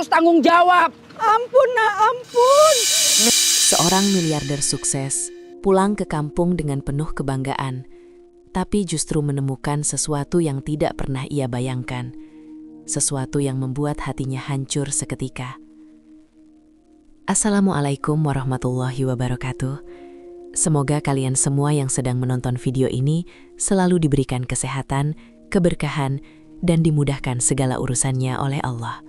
harus tanggung jawab. Ampun, nak, ampun. Seorang miliarder sukses pulang ke kampung dengan penuh kebanggaan, tapi justru menemukan sesuatu yang tidak pernah ia bayangkan, sesuatu yang membuat hatinya hancur seketika. Assalamualaikum warahmatullahi wabarakatuh. Semoga kalian semua yang sedang menonton video ini selalu diberikan kesehatan, keberkahan, dan dimudahkan segala urusannya oleh Allah.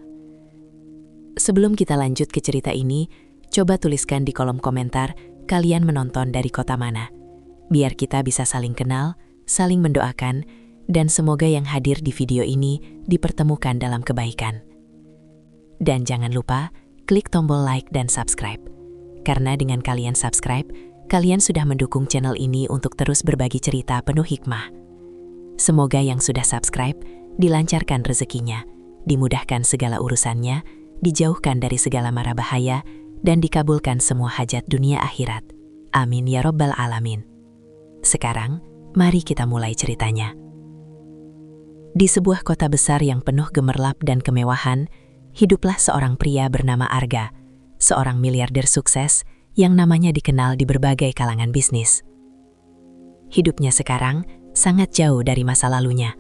Sebelum kita lanjut ke cerita ini, coba tuliskan di kolom komentar kalian menonton dari kota mana. Biar kita bisa saling kenal, saling mendoakan, dan semoga yang hadir di video ini dipertemukan dalam kebaikan. Dan jangan lupa, klik tombol like dan subscribe. Karena dengan kalian subscribe, kalian sudah mendukung channel ini untuk terus berbagi cerita penuh hikmah. Semoga yang sudah subscribe, dilancarkan rezekinya, dimudahkan segala urusannya, dijauhkan dari segala mara bahaya, dan dikabulkan semua hajat dunia akhirat. Amin ya Rabbal Alamin. Sekarang, mari kita mulai ceritanya. Di sebuah kota besar yang penuh gemerlap dan kemewahan, hiduplah seorang pria bernama Arga, seorang miliarder sukses yang namanya dikenal di berbagai kalangan bisnis. Hidupnya sekarang sangat jauh dari masa lalunya.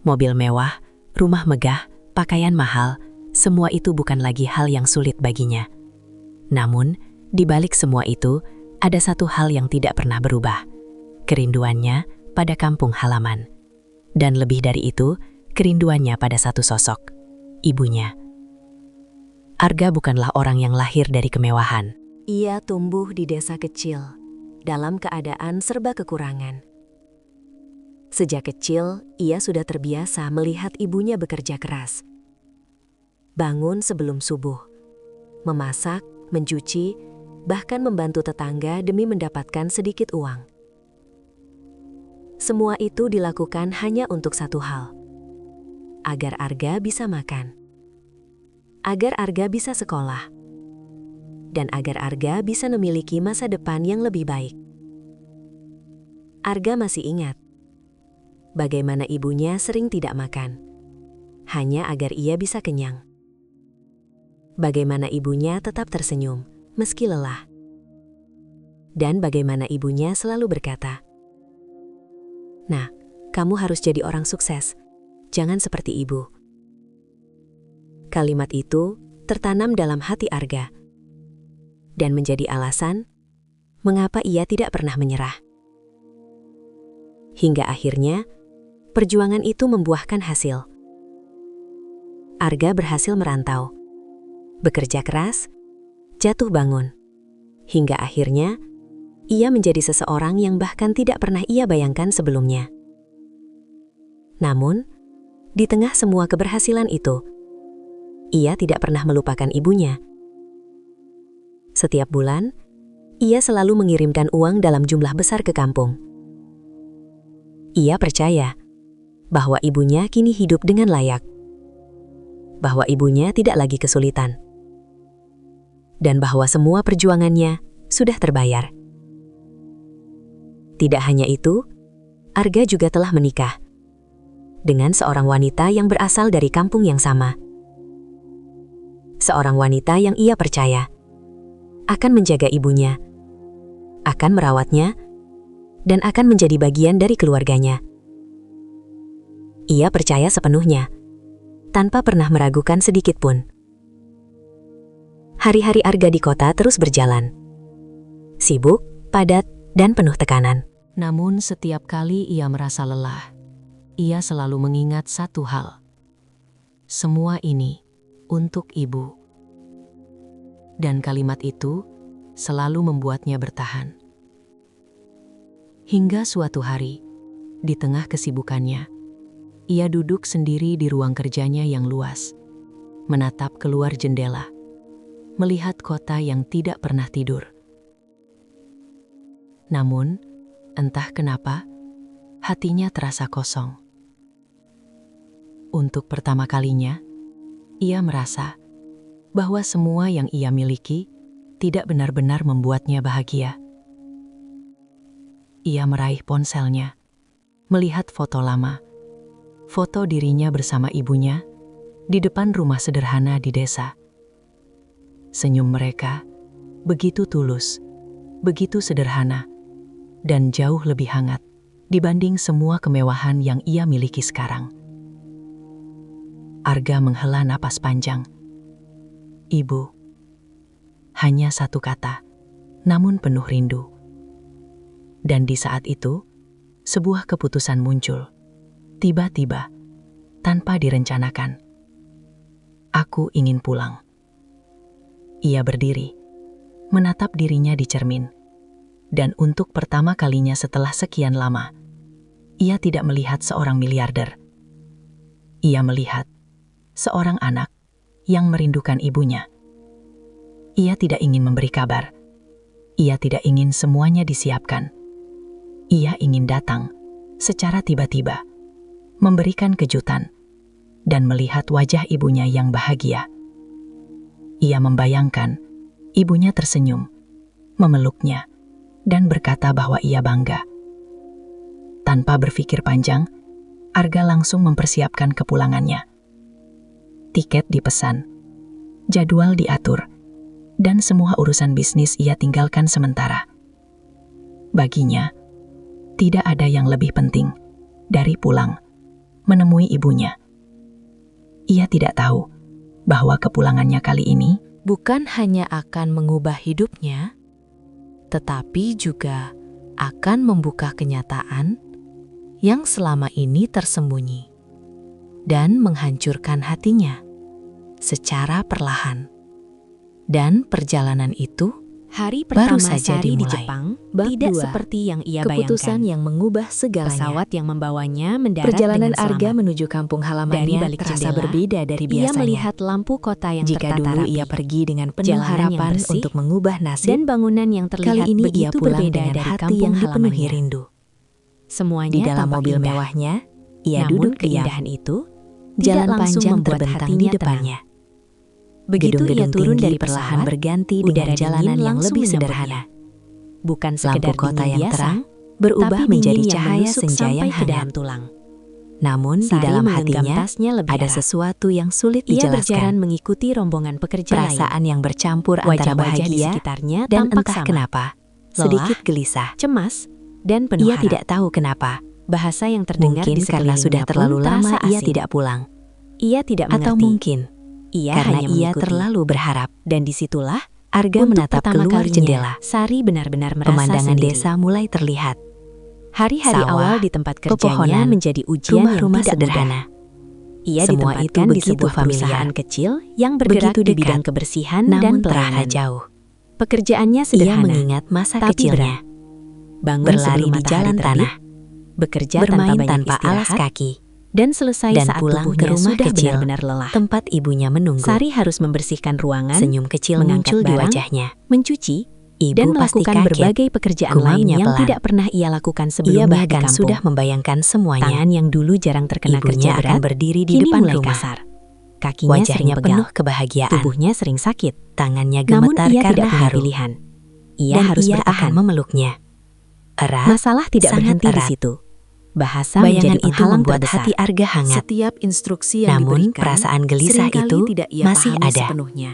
Mobil mewah, rumah megah, pakaian mahal, semua itu bukan lagi hal yang sulit baginya. Namun, di balik semua itu, ada satu hal yang tidak pernah berubah. Kerinduannya pada kampung halaman. Dan lebih dari itu, kerinduannya pada satu sosok, ibunya. Arga bukanlah orang yang lahir dari kemewahan. Ia tumbuh di desa kecil, dalam keadaan serba kekurangan. Sejak kecil, ia sudah terbiasa melihat ibunya bekerja keras. Bangun sebelum subuh, memasak, mencuci, bahkan membantu tetangga demi mendapatkan sedikit uang. Semua itu dilakukan hanya untuk satu hal, agar Arga bisa makan, agar Arga bisa sekolah, dan agar Arga bisa memiliki masa depan yang lebih baik. Arga masih ingat bagaimana ibunya sering tidak makan, hanya agar ia bisa kenyang. Bagaimana ibunya tetap tersenyum, meski lelah. Dan bagaimana ibunya selalu berkata, "Nah, kamu harus jadi orang sukses, jangan seperti ibu." Kalimat itu tertanam dalam hati Arga, dan menjadi alasan mengapa ia tidak pernah menyerah. Hingga akhirnya, perjuangan itu membuahkan hasil. Arga berhasil merantau, bekerja keras, jatuh bangun, hingga akhirnya ia menjadi seseorang yang bahkan tidak pernah ia bayangkan sebelumnya. Namun, di tengah semua keberhasilan itu, ia tidak pernah melupakan ibunya. Setiap bulan, ia selalu mengirimkan uang dalam jumlah besar ke kampung. Ia percaya bahwa ibunya kini hidup dengan layak, bahwa ibunya tidak lagi kesulitan, dan bahwa semua perjuangannya sudah terbayar. Tidak hanya itu, Arga juga telah menikah dengan seorang wanita yang berasal dari kampung yang sama. Seorang wanita yang ia percaya akan menjaga ibunya, akan merawatnya, dan akan menjadi bagian dari keluarganya. Ia percaya sepenuhnya, tanpa pernah meragukan sedikit pun. Hari-hari Arga di kota terus berjalan. Sibuk, padat, dan penuh tekanan. Namun setiap kali ia merasa lelah, ia selalu mengingat satu hal. Semua ini untuk ibu. Dan kalimat itu selalu membuatnya bertahan. Hingga suatu hari, di tengah kesibukannya, ia duduk sendiri di ruang kerjanya yang luas, menatap keluar jendela, melihat kota yang tidak pernah tidur. Namun, entah kenapa, hatinya terasa kosong. Untuk pertama kalinya, ia merasa bahwa semua yang ia miliki tidak benar-benar membuatnya bahagia. Ia meraih ponselnya, melihat foto lama, foto dirinya bersama ibunya, di depan rumah sederhana di desa. Senyum mereka begitu tulus, begitu sederhana, dan jauh lebih hangat dibanding semua kemewahan yang ia miliki sekarang. Arga menghela napas panjang. Ibu. Hanya satu kata, namun penuh rindu. Dan di saat itu, sebuah keputusan muncul. Tiba-tiba, tanpa direncanakan. Aku ingin pulang. Ia berdiri, menatap dirinya di cermin. Dan untuk pertama kalinya setelah sekian lama, ia tidak melihat seorang miliarder. Ia melihat seorang anak yang merindukan ibunya. Ia tidak ingin memberi kabar. Ia tidak ingin semuanya disiapkan. Ia ingin datang secara tiba-tiba, memberikan kejutan, dan melihat wajah ibunya yang bahagia. Ia membayangkan ibunya tersenyum, memeluknya, dan berkata bahwa ia bangga. Tanpa berpikir panjang, Arga langsung mempersiapkan kepulangannya. Tiket dipesan, jadwal diatur, dan semua urusan bisnis ia tinggalkan sementara. Baginya, tidak ada yang lebih penting dari pulang, menemui ibunya. Ia tidak tahu bahwa kepulangannya kali ini Bukan hanya akan mengubah hidupnya, tetapi juga akan membuka kenyataan yang selama ini tersembunyi dan menghancurkan hatinya secara perlahan. Dan perjalanan itu Hari baru pertama saja Sari di dimulai. Jepang Bab tidak 2. seperti yang ia Keputusan bayangkan. yang mengubah segalanya. Pesawat yang membawanya mendarat Perjalanan dengan selamat. Arga menuju kampung Dari halamannya balik terasa jendela, berbeda dari Ia biasanya. melihat lampu kota yang Jika tertata dulu rapi, ia pergi dengan penuh jalanan yang harapan bersih, untuk mengubah nasib, dan bangunan yang terlihat kali ini ia begitu pulang berbeda dengan dari hati kampung yang dipenuhi halamannya. rindu. Semuanya Di dalam tampak mobil indah. mewahnya, ia Namun duduk diam. keindahan itu Jalan tidak langsung panjang membuat terbentang hatinya di tenang. depannya. Begitu ia Gedung-gedung turun tinggi dari perlahan pesawat, berganti udara dengan dingin jalanan yang langsung lebih menyambutnya. sederhana. Bukan Lampu sekedar kota dingin yang biasa, terang berubah tapi menjadi dingin yang cahaya menusuk senja sampai yang ke hangat. dalam tulang. Namun di Sari dalam menggenggam hatinya tasnya lebih ada erat. sesuatu yang sulit Ia berjalan dijelaskan. mengikuti rombongan pekerja Perasaan lain. yang bercampur antara Wajah-wajah di bahagia sekitarnya dan tampak entah sama. kenapa sedikit gelisah. Cemas, dan penuh Ia harap. tidak tahu kenapa. Bahasa yang terdengar Mungkin di karena sudah sekelilingnya terlalu pun lama terasa ia asing. tidak pulang. Ia tidak mengerti. Atau mungkin Ia karena hanya ia mengikuti. terlalu berharap. Dan disitulah Arga untuk menatap pertama keluar kalinya, jendela. Sari benar-benar merasa Pemandangan sendiri. desa mulai terlihat. Hari-hari Sawah, awal di tempat kerjanya pepohonan, menjadi ujian rumah-rumah yang tidak sederhana. mudah. Ia Semua ditempatkan itu di begitu sebuah perusahaan familiar. kecil yang bergerak Begitu di dekat, bidang kebersihan dan namun terasa pelayanan. jauh. Pekerjaannya Ia sederhana, mengingat masa tapi kecilnya. bangun Berlari sebelum di matahari jalan terbit, tanah. bekerja Bermain tanpa banyak tanpa alas istirahat, kaki. dan selesai Dan saat pulang ke tubuhnya rumah sudah kecil, benar-benar lelah. Tempat ibunya menunggu. Sari harus membersihkan ruangan, Senyum kecil mengangkat muncul di barang, wajahnya. mencuci, Ibu dan pasti melakukan kaget. berbagai pekerjaan lain Gumamnya yang pelan. tidak pernah ia lakukan Ia sebelumnya di bahkan kampung. sudah membayangkan semuanya. Tangan yang dulu jarang terkena kerja Ibunya berat, akan berdiri di kini depan mulai rumah. kasar. Kakinya sering Wajahnya pegal, penuh kebahagiaan. tubuhnya sering sakit. Tangannya Namun gemetar ia karena tidak punya haru. pilihan. Ia Dan harus ia bertahan. akan memeluknya. Erat, Masalah tidak sangat berhenti di erat. situ. Bahasa Bayangan menjadi itu penghalang membuat terbesar. hati Arga hangat. Setiap instruksi yang Namun diberikan, perasaan gelisah seringkali itu tidak ia masih pahami ada. sepenuhnya.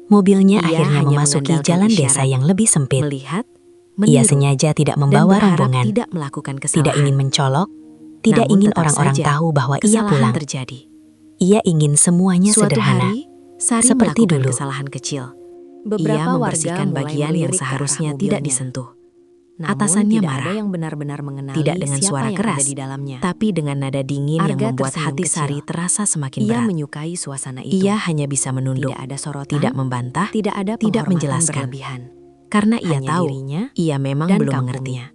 Mobilnya Ia akhirnya hanya memasuki mengandalkan jalan isyarat, desa yang lebih sempit. Melihat, Ia meniru, sengaja tidak dan membawa berharap rombongan. tidak melakukan kesalahan. Tidak ingin mencolok. Tidak Namun ingin tetap orang-orang saja, tahu bahwa ia kesalahan pulang. terjadi. Ia ingin semuanya Suatu sederhana. hari, Sari Seperti melakukan dulu. kesalahan kecil. Beberapa Ia warga membersihkan mulai bagian yang melirik ke seharusnya arah tidak mobilnya. disentuh. Namun Atasannya tidak marah. ada yang benar-benar mengenali Tidak dengan siapa suara yang keras, ada di dalamnya. tapi dengan nada dingin yang Arga membuat tersenyum hati kecil. Sari terasa semakin Ia berat. menyukai suasana itu. Ia hanya bisa menunduk, Tidak ada sorotan, tidak membantah, tidak ada tidak penghormatan menjelaskan. berlebihan. Karena ia Hanya tahu dirinya ia memang dan belum kampungnya. mengerti.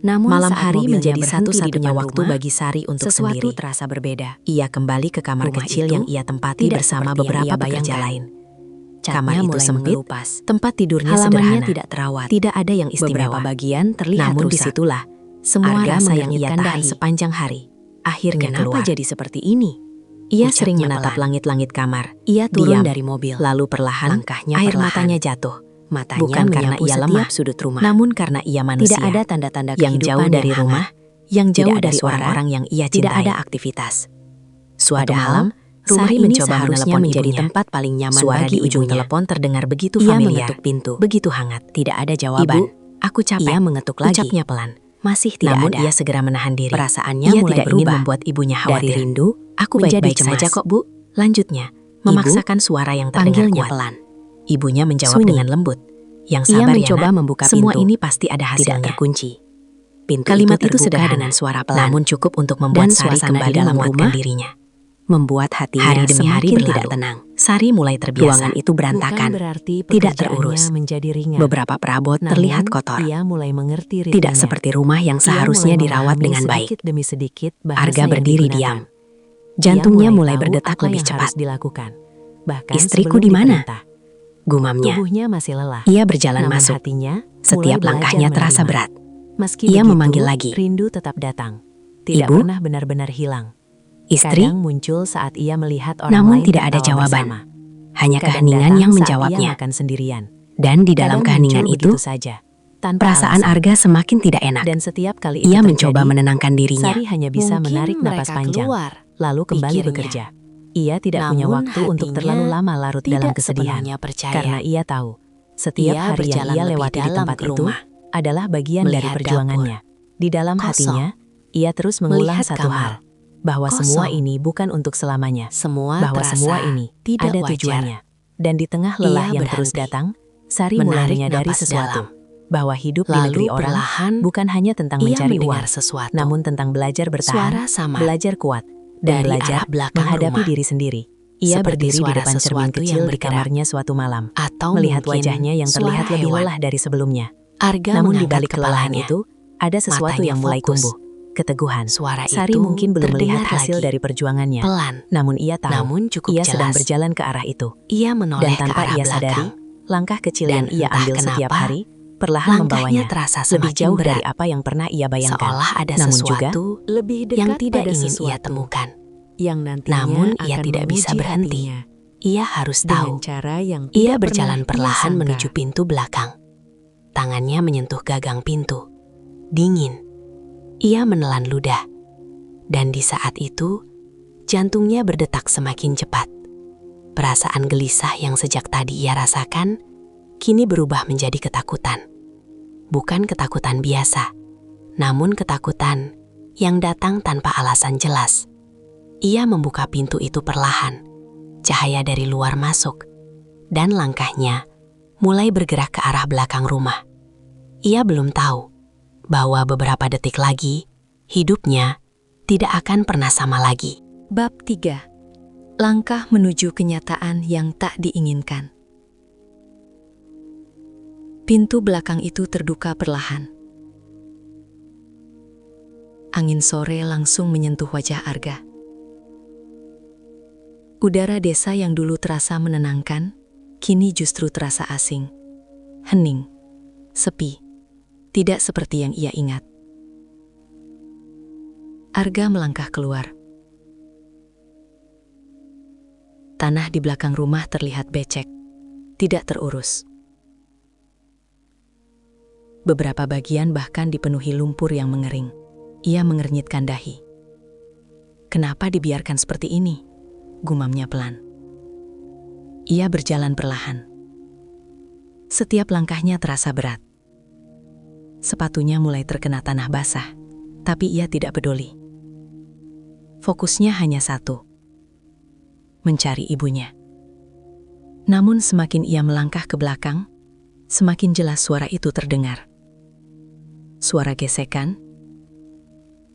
Namun Malam saat hari mobilnya menjadi berhenti di satu-satunya depan waktu rumah, bagi Sari untuk sesuatu sendiri. terasa berbeda. Ia kembali ke kamar Rumah kecil itu yang ia tempati tidak bersama seperti yang beberapa ia pekerja bayangkan. lain. Catnya Kamar itu mulai sempit, mengelupas. tempat tidurnya Halamannya sederhana, tidak terawat. tidak ada yang istimewa. Beberapa bagian terlihat Namun rusak. disitulah semua Arga rasa yang ia mengernyitkan tahan dahi. sepanjang hari akhirnya Kenapa keluar. jadi seperti ini? Ia Ucapnya sering menatap pelan. langit-langit kamar. Ia turun Diam, dari mobil. lalu perlahan Langkahnya air perlahan. matanya jatuh. Matanya Bukan karena menyapu ia setiap lemah, sudut rumah. namun karena ia manusia. Tidak ada tanda-tanda yang kehidupan jauh dari yang rumah, hangat. yang Tidak jauh ada dari suara, orang-orang yang ia Tidak cintai. ada aktivitas. Suatu Padahal, malam, Rumah Sari ini mencoba seharusnya menelepon menjadi ibunya. tempat paling nyaman Suara bagi di ujung ibunya. telepon terdengar begitu Ia familiar, mengetuk pintu. begitu hangat. Tidak ada jawaban. Ibu, aku capek. Ia mengetuk lagi. Ucapnya pelan. Masih tidak Namun ada. ia segera menahan diri. Perasaannya Ia mulai tidak ingin berubah. membuat ibunya Dari khawatir. rindu, Aku menjadi baik-baik cemas. saja kok, Bu. Lanjutnya, memaksakan suara yang terdengar Panggilnya kuat. pelan. Ibunya menjawab Sunyi. dengan lembut. Yang Ia sabar mencoba ya, Nak. membuka Semua pintu. ini pasti ada hasilnya. Tidak terkunci. Pintu Kalimat itu terbuka sederhana dengan suara pelan, namun cukup untuk membuat dan Sari suasana kembali di dalam menguatkan rumah dirinya. membuat hatinya Hari demi hari semakin berlalu. tidak tenang. Sari mulai terbiasa. Ruangan itu berantakan, Bukan berarti tidak pekerjaannya terurus. menjadi ringan. Beberapa perabot Namun, terlihat kotor. Ia mulai mengerti Tidak ritmenya. seperti rumah yang Ia seharusnya mulai dirawat memahami dengan baik. sedikit demi sedikit bahasa Arga yang berdiri digunakan. diam. Jantungnya Ia mulai tahu berdetak apa lebih yang cepat. harus dilakukan. Bahkan Istriku sebelum di mana? diperintah. Gumamnya. Tubuhnya masih lelah. Ia berjalan Namun masuk. hatinya Setiap mulai langkahnya belajar terasa menerima. berat. Meski Ia begitu, memanggil lagi. rindu tetap datang. Tidak Ibu? pernah benar-benar hilang. Istri, Kadang muncul saat ia melihat orang namun lain tidak ada tertawa jawaban. bersama. Hanya Kadang keheningan datang yang saat menjawabnya. Ia makan sendirian. Dan di dalam Kadang keheningan muncul itu, begitu saja, tanpa perasaan alasan. Arga semakin tidak enak. Dan setiap kali itu Ia terjadi, mencoba menenangkan dirinya. Sari hanya bisa Mungkin menarik napas mereka panjang, keluar, lalu kembali pikirnya. bekerja. Ia tidak punya Namun waktu untuk hatinya terlalu lama larut dalam tidak kesedihan. sepenuhnya percaya. Karena ia tahu, setiap Ia hari yang berjalan ia lebih lewati di dalam tempat ke itu rumah, adalah bagian dari melihat perjuangannya. Di dalam Kosong. hatinya, ia terus mengulang Melihat satu kamar. hal, bahwa Kosong. semua ini bukan untuk selamanya. Semua Bahwa terasa semua ini tidak ada wajar. tujuannya. Dan di tengah lelah Ia yang terus berhenti. datang, Sari mulai Menarik menyadari napas sesuatu. dalam. Bahwa hidup di Lalu negeri orang perlahan, bukan hanya tentang ia mencari mendengar uang, sesuatu. namun tentang belajar bertahan, Suara samar belajar kuat, dan dari belajar arah belakang menghadapi rumah. diri sendiri. Ia Seperti berdiri di suara depan cermin sesuatu kecil yang di bergerak. kamarnya suatu malam, atau melihat mungkin wajahnya yang terlihat suara lebih hewan. lelah dari sebelumnya. Arga Namun di mengangkat balik kelelahan kepalanya. itu, ada sesuatu Matanya yang mulai fokus. tumbuh. Keteguhan. Suara Sari itu mungkin belum melihat terdengar hasil lagi. dari perjuangannya. Pelan, Namun ia tahu, namun cukup ia sedang jelas. berjalan ke arah itu. Ia menoleh Dan ke tanpa arah ia belakang. sadari, langkah kecil yang Dan ia entah ambil setiap kenapa, hari, perlahan langkahnya membawanya terasa lebih semakin jauh berat. dari apa yang pernah ia bayangkan. Seolah ada Namun juga, sesuatu lebih dekat yang tidak pada ingin ia sesuatu temukan. yang nantinya Namun ia akan tidak bisa menguji berhenti. hatinya Ia harus dengan tahu. cara yang Ia tidak berjalan pernah ia perlahan sangka. menuju pintu belakang. Tangannya menyentuh gagang pintu. Dingin. Ia menelan ludah. Dan di saat itu, jantungnya berdetak semakin cepat. Perasaan gelisah yang sejak tadi ia rasakan, kini berubah menjadi ketakutan. Bukan ketakutan biasa, namun ketakutan yang datang tanpa alasan jelas. Ia membuka pintu itu perlahan. Cahaya dari luar masuk, dan langkahnya mulai bergerak ke arah belakang rumah. Ia belum tahu bahwa beberapa detik lagi, hidupnya tidak akan pernah sama lagi. Bab 3. Langkah menuju kenyataan yang tak diinginkan. Pintu belakang itu terbuka perlahan. Angin sore langsung menyentuh wajah Arga. Udara desa yang dulu terasa menenangkan, kini justru terasa asing. Hening, sepi, tidak seperti yang ia ingat. Arga melangkah keluar. Tanah di belakang rumah terlihat becek, tidak terurus. Beberapa bagian bahkan dipenuhi lumpur yang mengering. Ia mengernyitkan dahi. Kenapa dibiarkan seperti ini? Gumamnya pelan. Ia berjalan perlahan. Setiap langkahnya terasa berat. Sepatunya mulai terkena tanah basah, tapi ia tidak peduli. Fokusnya hanya satu, mencari ibunya. Namun semakin ia melangkah ke belakang, semakin jelas suara itu terdengar. Suara gesekan,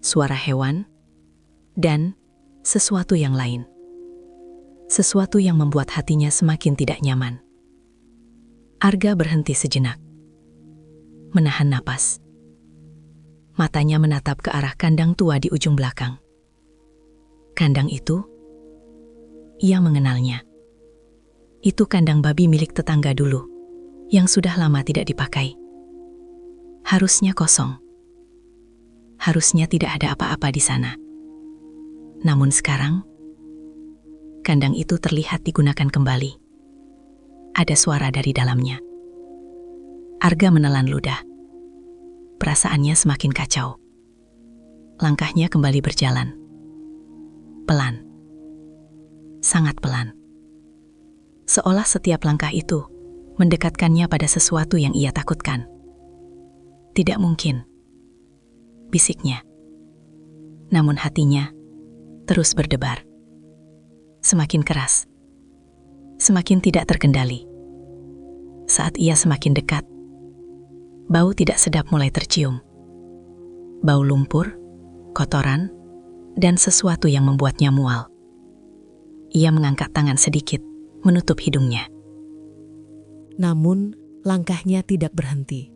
suara hewan, dan sesuatu yang lain. Sesuatu yang membuat hatinya semakin tidak nyaman. Arga berhenti sejenak, menahan napas. Matanya menatap ke arah kandang tua di ujung belakang. Kandang itu, ia mengenalnya. Itu kandang babi milik tetangga dulu, yang sudah lama tidak dipakai. Harusnya kosong. Harusnya tidak ada apa-apa di sana. Namun sekarang, kandang itu terlihat digunakan kembali. Ada suara dari dalamnya. Arga menelan ludah. Perasaannya semakin kacau. Langkahnya kembali berjalan. Pelan. sangat pelan. Seolah setiap langkah itu mendekatkannya pada sesuatu yang ia takutkan. Tidak mungkin, bisiknya. Namun hatinya terus berdebar. Semakin keras, semakin tidak terkendali. Saat ia semakin dekat, bau tidak sedap mulai tercium. Bau lumpur, kotoran, dan sesuatu yang membuatnya mual. Ia mengangkat tangan sedikit, menutup hidungnya. Namun, langkahnya tidak berhenti.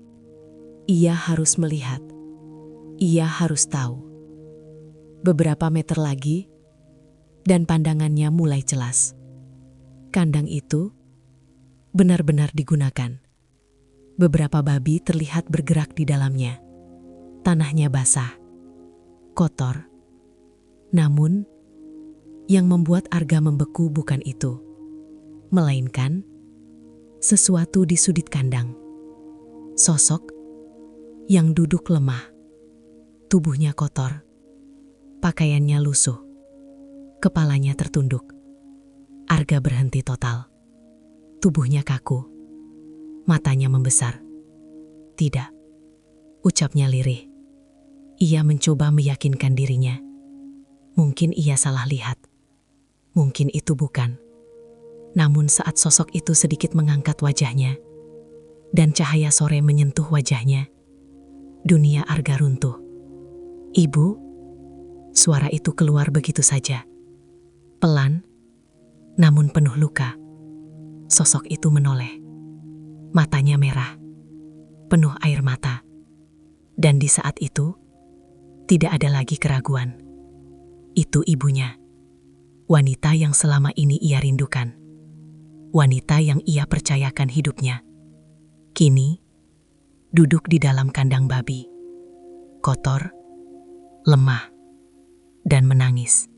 Ia harus melihat. Ia harus tahu. Beberapa meter lagi, dan pandangannya mulai jelas. Kandang itu benar-benar digunakan. Beberapa babi terlihat bergerak di dalamnya. Tanahnya basah, kotor. Namun, yang membuat Arga membeku bukan itu, melainkan sesuatu di sudut kandang. Sosok yang duduk lemah, tubuhnya kotor, pakaiannya lusuh, kepalanya tertunduk. Arga berhenti total. Tubuhnya kaku, matanya membesar. Tidak, ucapnya lirih. Ia mencoba meyakinkan dirinya. Mungkin ia salah lihat. Mungkin itu bukan. Namun saat sosok itu sedikit mengangkat wajahnya, dan cahaya sore menyentuh wajahnya, dunia Arga runtuh. "Ibu?" Suara itu keluar begitu saja. Pelan, namun penuh luka. Sosok itu menoleh. Matanya merah, penuh air mata. Dan di saat itu, tidak ada lagi keraguan. Itu ibunya. Wanita yang selama ini ia rindukan. Wanita yang ia percayakan hidupnya. Kini, duduk di dalam kandang babi. Kotor, lemah, dan menangis.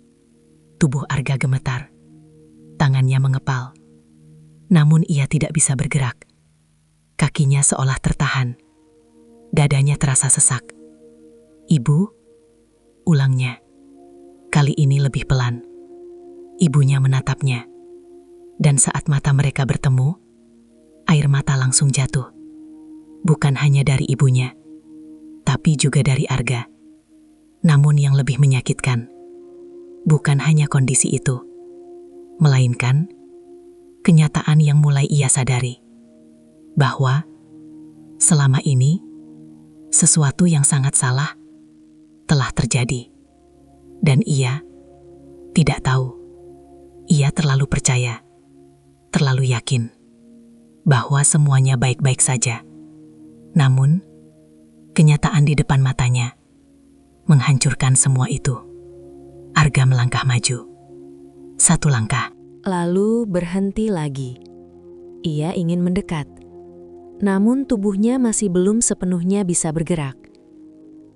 Tubuh Arga gemetar. Tangannya mengepal. Namun ia tidak bisa bergerak. Kakinya seolah tertahan. Dadanya terasa sesak. "Ibu?" ulangnya. Kali ini lebih pelan. Ibunya menatapnya. Dan saat mata mereka bertemu, air mata langsung jatuh. Bukan hanya dari ibunya, tapi juga dari Arga. Namun yang lebih menyakitkan, bukan hanya kondisi itu, melainkan kenyataan yang mulai ia sadari. Bahwa selama ini, sesuatu yang sangat salah telah terjadi. Dan ia tidak tahu. Ia terlalu percaya, terlalu yakin, bahwa semuanya baik-baik saja. Namun, kenyataan di depan matanya menghancurkan semua itu. Arga melangkah maju. Satu langkah. Lalu berhenti lagi. Ia ingin mendekat. Namun tubuhnya masih belum sepenuhnya bisa bergerak.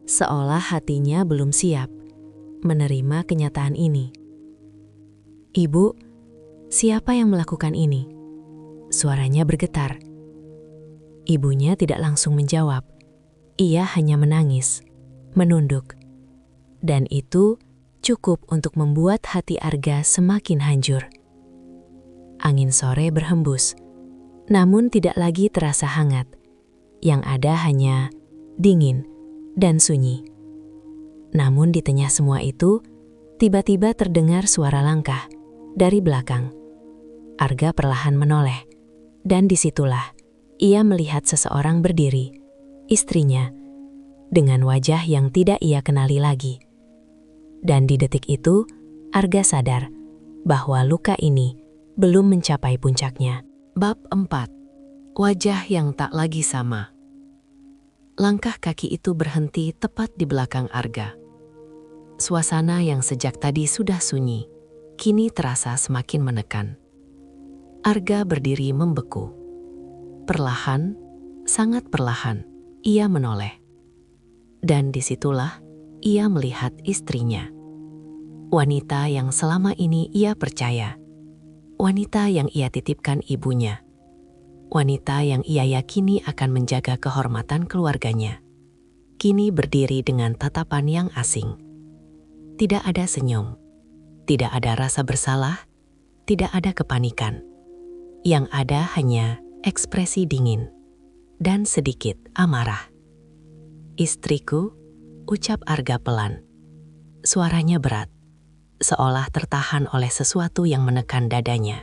Seolah hatinya belum siap menerima kenyataan ini. "Ibu, siapa yang melakukan ini?" Suaranya bergetar. Ibunya tidak langsung menjawab. Ia hanya menangis, menunduk. Dan itu cukup untuk membuat hati Arga semakin hancur. Angin sore berhembus, namun tidak lagi terasa hangat. Yang ada hanya dingin dan sunyi. Namun di tengah semua itu, tiba-tiba terdengar suara langkah dari belakang. Arga perlahan menoleh, dan disitulah ia melihat seseorang berdiri, istrinya, dengan wajah yang tidak ia kenali lagi. Dan di detik itu, Arga sadar bahwa luka ini belum mencapai puncaknya. Bab 4. Wajah yang tak lagi sama. Langkah kaki itu berhenti tepat di belakang Arga. Suasana yang sejak tadi sudah sunyi, kini terasa semakin menekan. Arga berdiri membeku. Perlahan, sangat perlahan, ia menoleh. Dan disitulah ia melihat istrinya. Wanita yang selama ini ia percaya. Wanita yang ia titipkan ibunya. Wanita yang ia yakini akan menjaga kehormatan keluarganya. Kini berdiri dengan tatapan yang asing. Tidak ada senyum. Tidak ada rasa bersalah. tidak ada kepanikan. Yang ada hanya ekspresi dingin dan sedikit amarah. "Istriku," ucap Arga pelan. Suaranya berat, seolah tertahan oleh sesuatu yang menekan dadanya.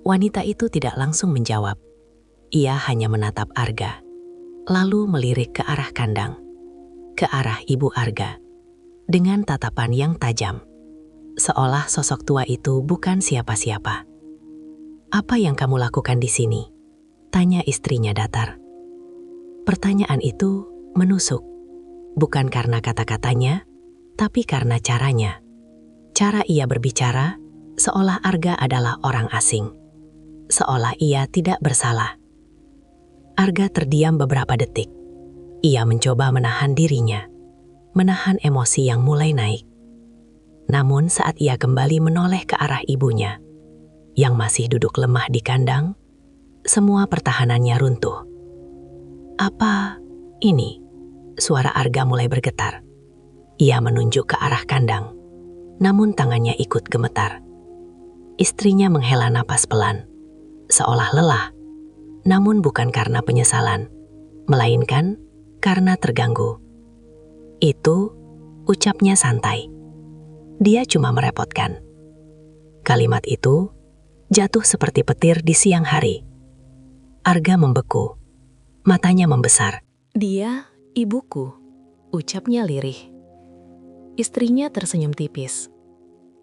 Wanita itu tidak langsung menjawab. Ia hanya menatap Arga, lalu melirik ke arah kandang, ke arah ibu Arga, dengan tatapan yang tajam, seolah sosok tua itu bukan siapa-siapa. "Apa yang kamu lakukan di sini?" tanya istrinya datar. Pertanyaan itu menusuk, bukan karena kata-katanya, tapi karena caranya. Cara ia berbicara, seolah Arga adalah orang asing, seolah ia tidak bersalah. Arga terdiam beberapa detik. Ia mencoba menahan dirinya, menahan emosi yang mulai naik. Namun saat ia kembali menoleh ke arah ibunya, yang masih duduk lemah di kandang, semua pertahanannya runtuh. "Apa ini?" Suara Arga mulai bergetar. Ia menunjuk ke arah kandang, namun tangannya ikut gemetar. Istrinya menghela napas pelan, seolah lelah, namun bukan karena penyesalan, melainkan karena terganggu. "Itu," ucapnya santai. "Dia cuma merepotkan." Kalimat itu jatuh seperti petir di siang hari. Arga membeku, matanya membesar. Dia ibuku, ucapnya lirih. Istrinya tersenyum tipis,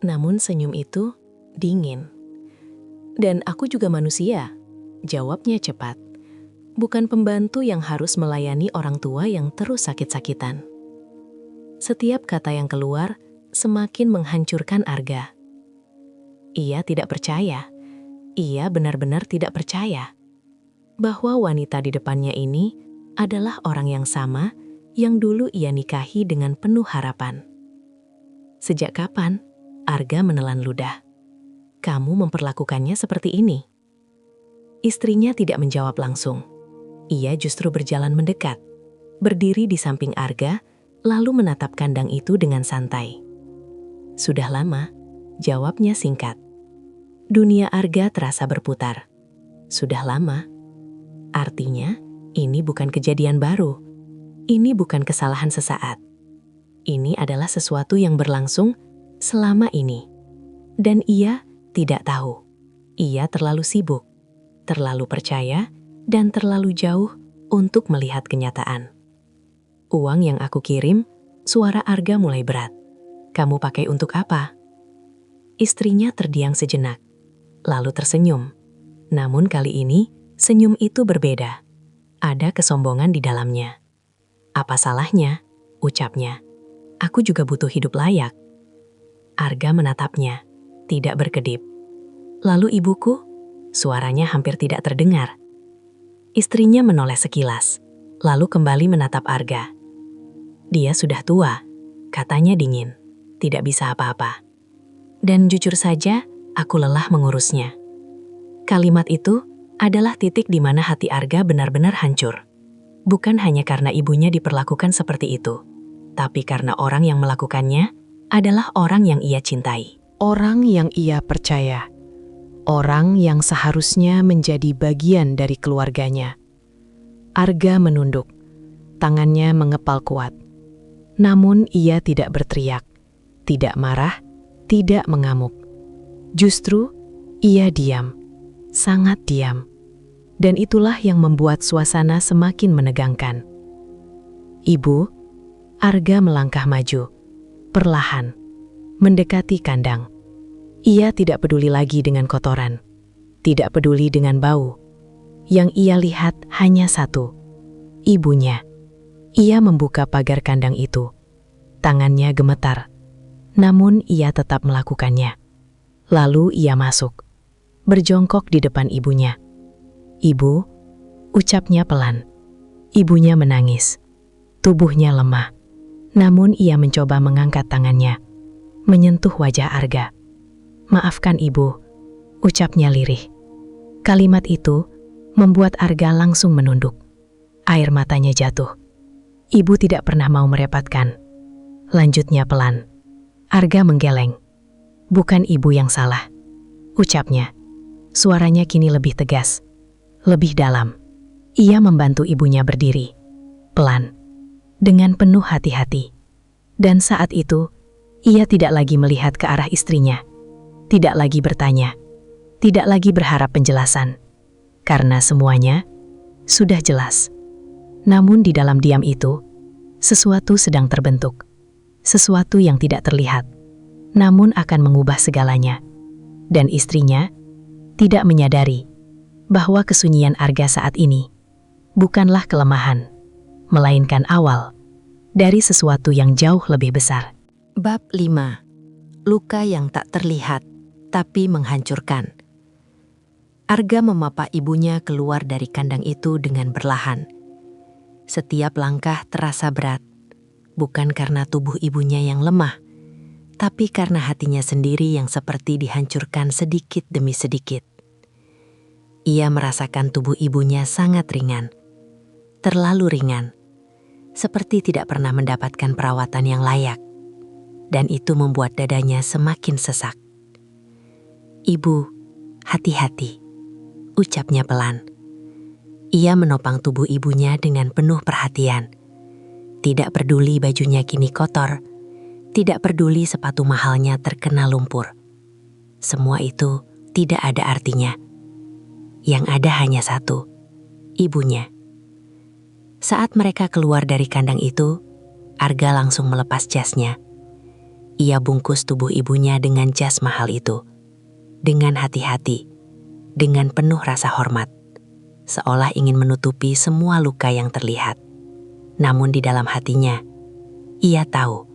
namun senyum itu dingin. "Dan aku juga manusia," jawabnya cepat. "Bukan pembantu yang harus melayani orang tua yang terus sakit-sakitan." Setiap kata yang keluar semakin menghancurkan Arga. Ia tidak percaya, ia benar-benar tidak percaya bahwa wanita di depannya ini adalah orang yang sama yang dulu ia nikahi dengan penuh harapan. "Sejak kapan?" Arga menelan ludah. "Kamu memperlakukannya seperti ini?" Istrinya tidak menjawab langsung. Ia justru berjalan mendekat, berdiri di samping Arga, lalu menatap kandang itu dengan santai. "Sudah lama," jawabnya singkat. Dunia Arga terasa berputar. "Sudah lama?" Artinya, ini bukan kejadian baru. Ini bukan kesalahan sesaat. Ini adalah sesuatu yang berlangsung selama ini. Dan ia tidak tahu. Ia terlalu sibuk, terlalu percaya, dan terlalu jauh untuk melihat kenyataan. "Uang yang aku kirim," suara Arga mulai berat. "Kamu pakai untuk apa?" Istrinya terdiam sejenak, lalu tersenyum. Namun kali ini, senyum itu berbeda. Ada kesombongan di dalamnya. "Apa salahnya?" ucapnya. "Aku juga butuh hidup layak." Arga menatapnya, tidak berkedip. "Lalu ibuku?" Suaranya hampir tidak terdengar. Istrinya menoleh sekilas, lalu kembali menatap Arga. "Dia sudah tua," katanya dingin. "Tidak bisa apa-apa. Dan jujur saja, aku lelah mengurusnya." Kalimat itu adalah titik di mana hati Arga benar-benar hancur. Bukan hanya karena ibunya diperlakukan seperti itu, tapi karena orang yang melakukannya adalah orang yang ia cintai. Orang yang ia percaya. Orang yang seharusnya menjadi bagian dari keluarganya. Arga menunduk, tangannya mengepal kuat. Namun ia tidak berteriak, tidak marah, tidak mengamuk. Justru ia diam, sangat diam. Dan itulah yang membuat suasana semakin menegangkan. "Ibu," Arga melangkah maju, perlahan, mendekati kandang. Ia tidak peduli lagi dengan kotoran, tidak peduli dengan bau. Yang ia lihat hanya satu, ibunya. Ia membuka pagar kandang itu. Tangannya gemetar, namun ia tetap melakukannya. Lalu ia masuk, berjongkok di depan ibunya. "Ibu," ucapnya pelan. Ibunya menangis. Tubuhnya lemah. Namun ia mencoba mengangkat tangannya, menyentuh wajah Arga. "Maafkan ibu," ucapnya lirih. Kalimat itu membuat Arga langsung menunduk. Air matanya jatuh. "Ibu tidak pernah mau merepotkan," lanjutnya pelan. Arga menggeleng. Bukan ibu yang salah. ucapnya. Suaranya kini lebih tegas, lebih dalam. Ia membantu ibunya berdiri, pelan, dengan penuh hati-hati. Dan saat itu, ia tidak lagi melihat ke arah istrinya, tidak lagi bertanya, tidak lagi berharap penjelasan, karena semuanya sudah jelas. Namun di dalam diam itu, sesuatu sedang terbentuk, sesuatu yang tidak terlihat, namun akan mengubah segalanya. Dan istrinya tidak menyadari bahwa kesunyian Arga saat ini bukanlah kelemahan, melainkan awal dari sesuatu yang jauh lebih besar. Bab 5. Luka yang tak terlihat, tapi menghancurkan. Arga memapa ibunya keluar dari kandang itu dengan perlahan. Setiap langkah terasa berat, bukan karena tubuh ibunya yang lemah, tapi karena hatinya sendiri yang seperti dihancurkan sedikit demi sedikit. Ia merasakan tubuh ibunya sangat ringan, terlalu ringan, seperti tidak pernah mendapatkan perawatan yang layak, dan itu membuat dadanya semakin sesak. "Ibu, hati-hati," ucapnya pelan. Ia menopang tubuh ibunya dengan penuh perhatian. Tidak peduli bajunya kini kotor, tidak peduli sepatu mahalnya terkena lumpur. Semua itu tidak ada artinya. Yang ada hanya satu, ibunya. Saat mereka keluar dari kandang itu, Arga langsung melepas jasnya. Ia bungkus tubuh ibunya dengan jas mahal itu, dengan hati-hati, dengan penuh rasa hormat, seolah ingin menutupi semua luka yang terlihat. Namun di dalam hatinya, ia tahu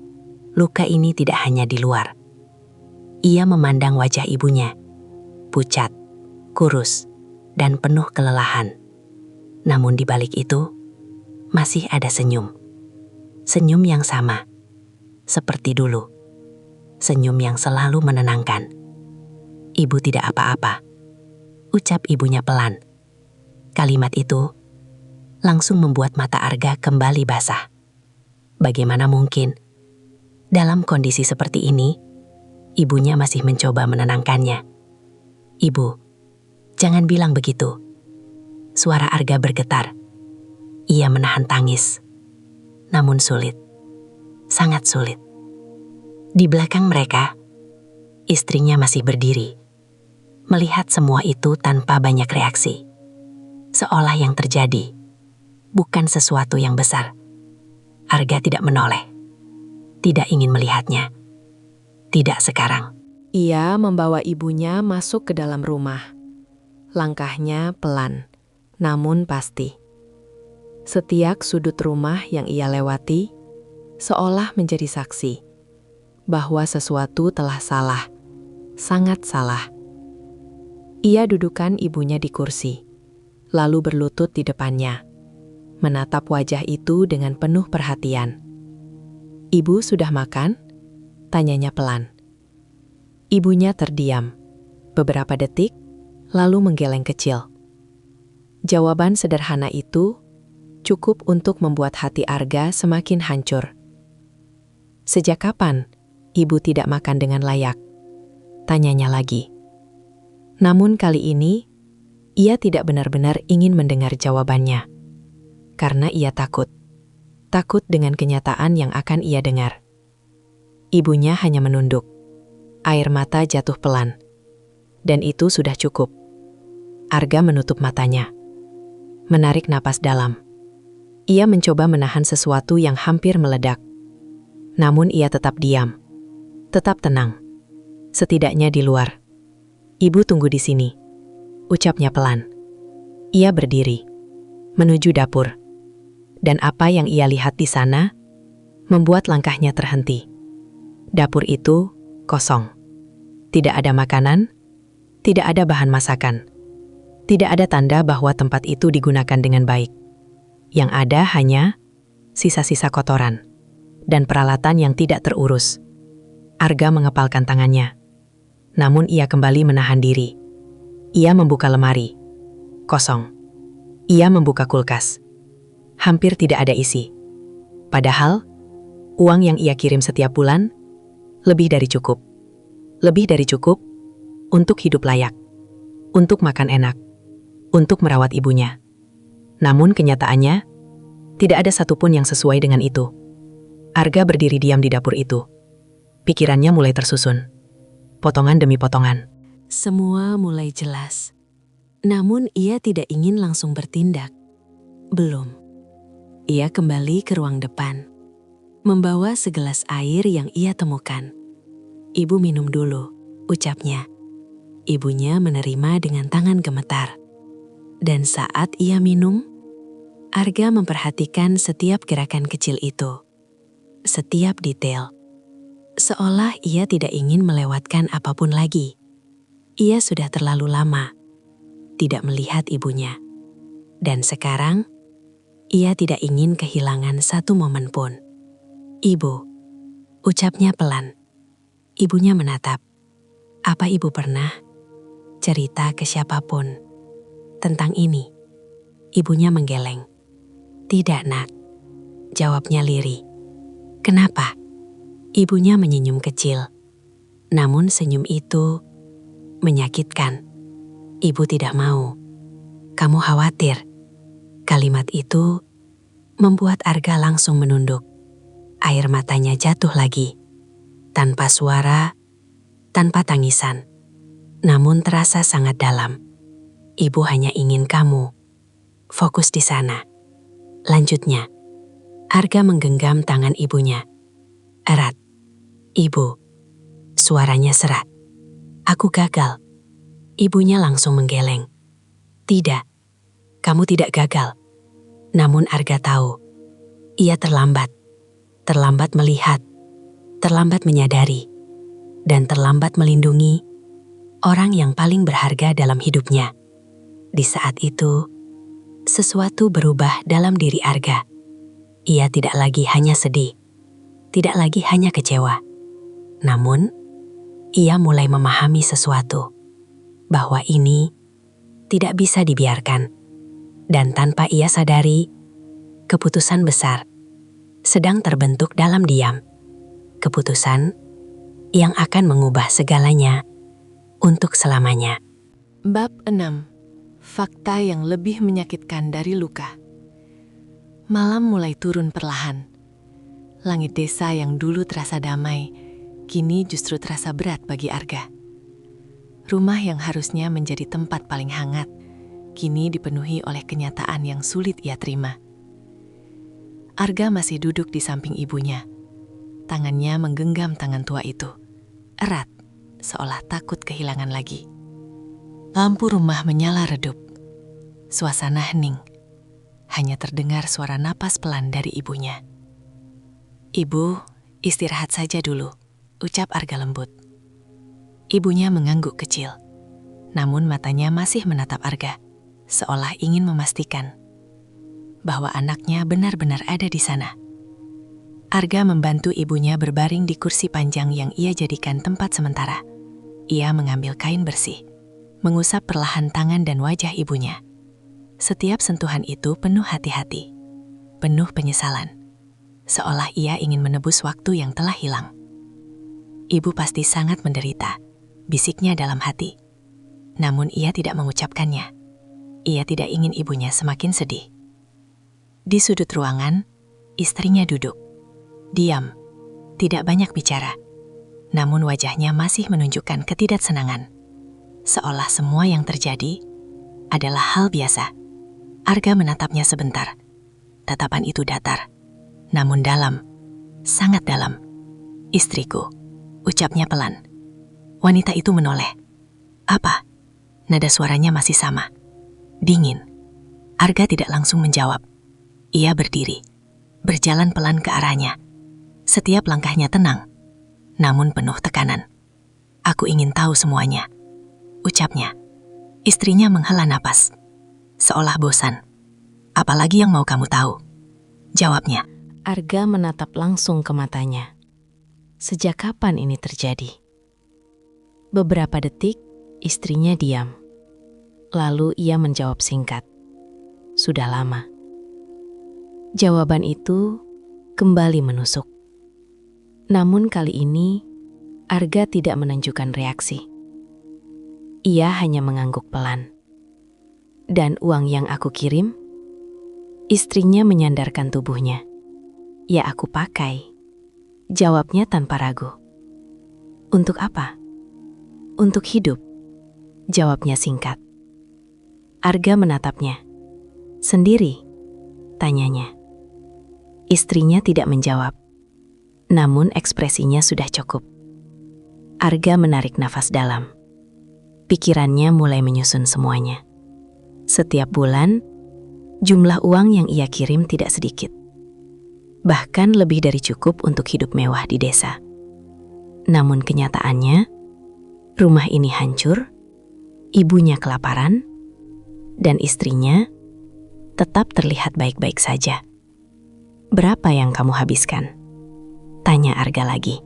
luka ini tidak hanya di luar. Ia memandang wajah ibunya, pucat, kurus, dan penuh kelelahan. Namun di balik itu, masih ada senyum. Senyum yang sama, seperti dulu. Senyum yang selalu menenangkan. "Ibu tidak apa-apa," ucap ibunya pelan. Kalimat itu langsung membuat mata Arga kembali basah. Bagaimana mungkin? Dalam kondisi seperti ini, ibunya masih mencoba menenangkannya. "Ibu, jangan bilang begitu." Suara Arga bergetar. Ia menahan tangis. Namun sulit. Sangat sulit. Di belakang mereka, istrinya masih berdiri, melihat semua itu tanpa banyak reaksi. Seolah yang terjadi bukan sesuatu yang besar. Arga tidak menoleh, tidak ingin melihatnya. Tidak sekarang. Ia membawa ibunya masuk ke dalam rumah. Langkahnya pelan, namun pasti. Setiap sudut rumah yang ia lewati seolah menjadi saksi bahwa sesuatu telah salah, sangat salah. Ia dudukkan ibunya di kursi, lalu berlutut di depannya, menatap wajah itu dengan penuh perhatian. "Ibu sudah makan?" tanyanya pelan. Ibunya terdiam beberapa detik, lalu menggeleng kecil. Jawaban sederhana itu cukup untuk membuat hati Arga semakin hancur. "Sejak kapan ibu tidak makan dengan layak?" tanyanya lagi. Namun kali ini, ia tidak benar-benar ingin mendengar jawabannya. Karena ia takut. Takut dengan kenyataan yang akan ia dengar. Ibunya hanya menunduk. Air mata jatuh pelan. Dan itu sudah cukup. Arga menutup matanya. Menarik napas dalam. Ia mencoba menahan sesuatu yang hampir meledak. Namun ia tetap diam. Tetap tenang. Setidaknya di luar. "Ibu tunggu di sini," ucapnya pelan. Ia berdiri, menuju dapur. Dan apa yang ia lihat di sana membuat langkahnya terhenti. Dapur itu kosong. Tidak ada makanan, tidak ada bahan masakan. Tidak ada tanda bahwa tempat itu digunakan dengan baik. Yang ada hanya sisa-sisa kotoran dan peralatan yang tidak terurus. Arga mengepalkan tangannya. Namun ia kembali menahan diri. Ia membuka lemari. Kosong. Ia membuka kulkas. Hampir tidak ada isi. Padahal, uang yang ia kirim setiap bulan lebih dari cukup. Lebih dari cukup untuk hidup layak, untuk makan enak, untuk merawat ibunya. Namun kenyataannya, tidak ada satupun yang sesuai dengan itu. Arga berdiri diam di dapur itu. Pikirannya mulai tersusun, potongan demi potongan. Semua mulai jelas. Namun ia tidak ingin langsung bertindak. Belum. Ia kembali ke ruang depan, membawa segelas air yang ia temukan. "Ibu minum dulu," ucapnya. Ibunya menerima dengan tangan gemetar. Dan saat ia minum, Arga memperhatikan setiap gerakan kecil itu. Setiap detail. Seolah ia tidak ingin melewatkan apapun lagi. Ia sudah terlalu lama tidak melihat ibunya. Dan sekarang, ia tidak ingin kehilangan satu momen pun. "Ibu," ucapnya pelan. Ibunya menatap. "Apa ibu pernah cerita ke siapapun tentang ini?" Ibunya menggeleng. "Tidak, Nak," jawabnya lirih. "Kenapa?" Ibunya menyenyum kecil. Namun senyum itu menyakitkan. "Ibu tidak mau. Kamu khawatir." Kalimat itu membuat Arga langsung menunduk. Air matanya jatuh lagi. Tanpa suara, tanpa tangisan. Namun terasa sangat dalam. "Ibu hanya ingin kamu fokus di sana." Lanjutnya, Arga menggenggam tangan ibunya. Erat. "Ibu." Suaranya serat. "Aku gagal." Ibunya langsung menggeleng. "Tidak, kamu tidak gagal." Namun Arga tahu, ia terlambat. Terlambat melihat, terlambat menyadari, dan terlambat melindungi orang yang paling berharga dalam hidupnya. Di saat itu, sesuatu berubah dalam diri Arga. Ia tidak lagi hanya sedih, tidak lagi hanya kecewa. Namun, ia mulai memahami sesuatu, bahwa ini tidak bisa dibiarkan. Dan tanpa ia sadari, keputusan besar sedang terbentuk dalam diam. Keputusan yang akan mengubah segalanya untuk selamanya. Bab 6. Fakta yang lebih menyakitkan dari luka. Malam mulai turun perlahan. Langit desa yang dulu terasa damai, kini justru terasa berat bagi Arga. Rumah yang harusnya menjadi tempat paling hangat, kini dipenuhi oleh kenyataan yang sulit ia terima. Arga masih duduk di samping ibunya. Tangannya menggenggam tangan tua itu. Erat, seolah takut kehilangan lagi. Lampu rumah menyala redup. Suasana hening. Hanya terdengar suara napas pelan dari ibunya. "Ibu, istirahat saja dulu," ucap Arga lembut. Ibunya mengangguk kecil. Namun matanya masih menatap Arga, seolah ingin memastikan bahwa anaknya benar-benar ada di sana. Arga membantu ibunya berbaring di kursi panjang yang ia jadikan tempat sementara. Ia mengambil kain bersih, mengusap perlahan tangan dan wajah ibunya. Setiap sentuhan itu penuh hati-hati, penuh penyesalan, seolah ia ingin menebus waktu yang telah hilang. "Ibu pasti sangat menderita," bisiknya dalam hati. Namun ia tidak mengucapkannya. Ia tidak ingin ibunya semakin sedih. Di sudut ruangan, istrinya duduk. Diam, tidak banyak bicara. Namun wajahnya masih menunjukkan ketidaksenangan. Seolah semua yang terjadi adalah hal biasa. Arga menatapnya sebentar. Tatapan itu datar, namun dalam, sangat dalam. "Istriku," ucapnya pelan. Wanita itu menoleh. "Apa?" Nada suaranya masih sama. Dingin. Arga tidak langsung menjawab. Ia berdiri, berjalan pelan ke arahnya. Setiap langkahnya tenang, namun penuh tekanan. "Aku ingin tahu semuanya," ucapnya. Istrinya menghela napas, seolah bosan. "Apalagi yang mau kamu tahu?" jawabnya. Arga menatap langsung ke matanya. Sejak kapan ini terjadi? Beberapa detik, istrinya diam. Lalu ia menjawab singkat. "Sudah lama." Jawaban itu kembali menusuk. Namun kali ini, Arga tidak menunjukkan reaksi. Ia hanya mengangguk pelan. Dan uang yang aku kirim? Istrinya menyandarkan tubuhnya. Ya aku pakai. Jawabnya tanpa ragu. Untuk apa? Untuk hidup. Jawabnya singkat. Arga menatapnya. Sendiri? Tanyanya. Istrinya tidak menjawab. Namun ekspresinya sudah cukup. Arga menarik nafas dalam. Pikirannya mulai menyusun semuanya. Setiap bulan, jumlah uang yang ia kirim tidak sedikit. Bahkan lebih dari cukup untuk hidup mewah di desa. Namun kenyataannya, rumah ini hancur, ibunya kelaparan, dan istrinya tetap terlihat baik-baik saja. Berapa yang kamu habiskan? Tanya Arga lagi.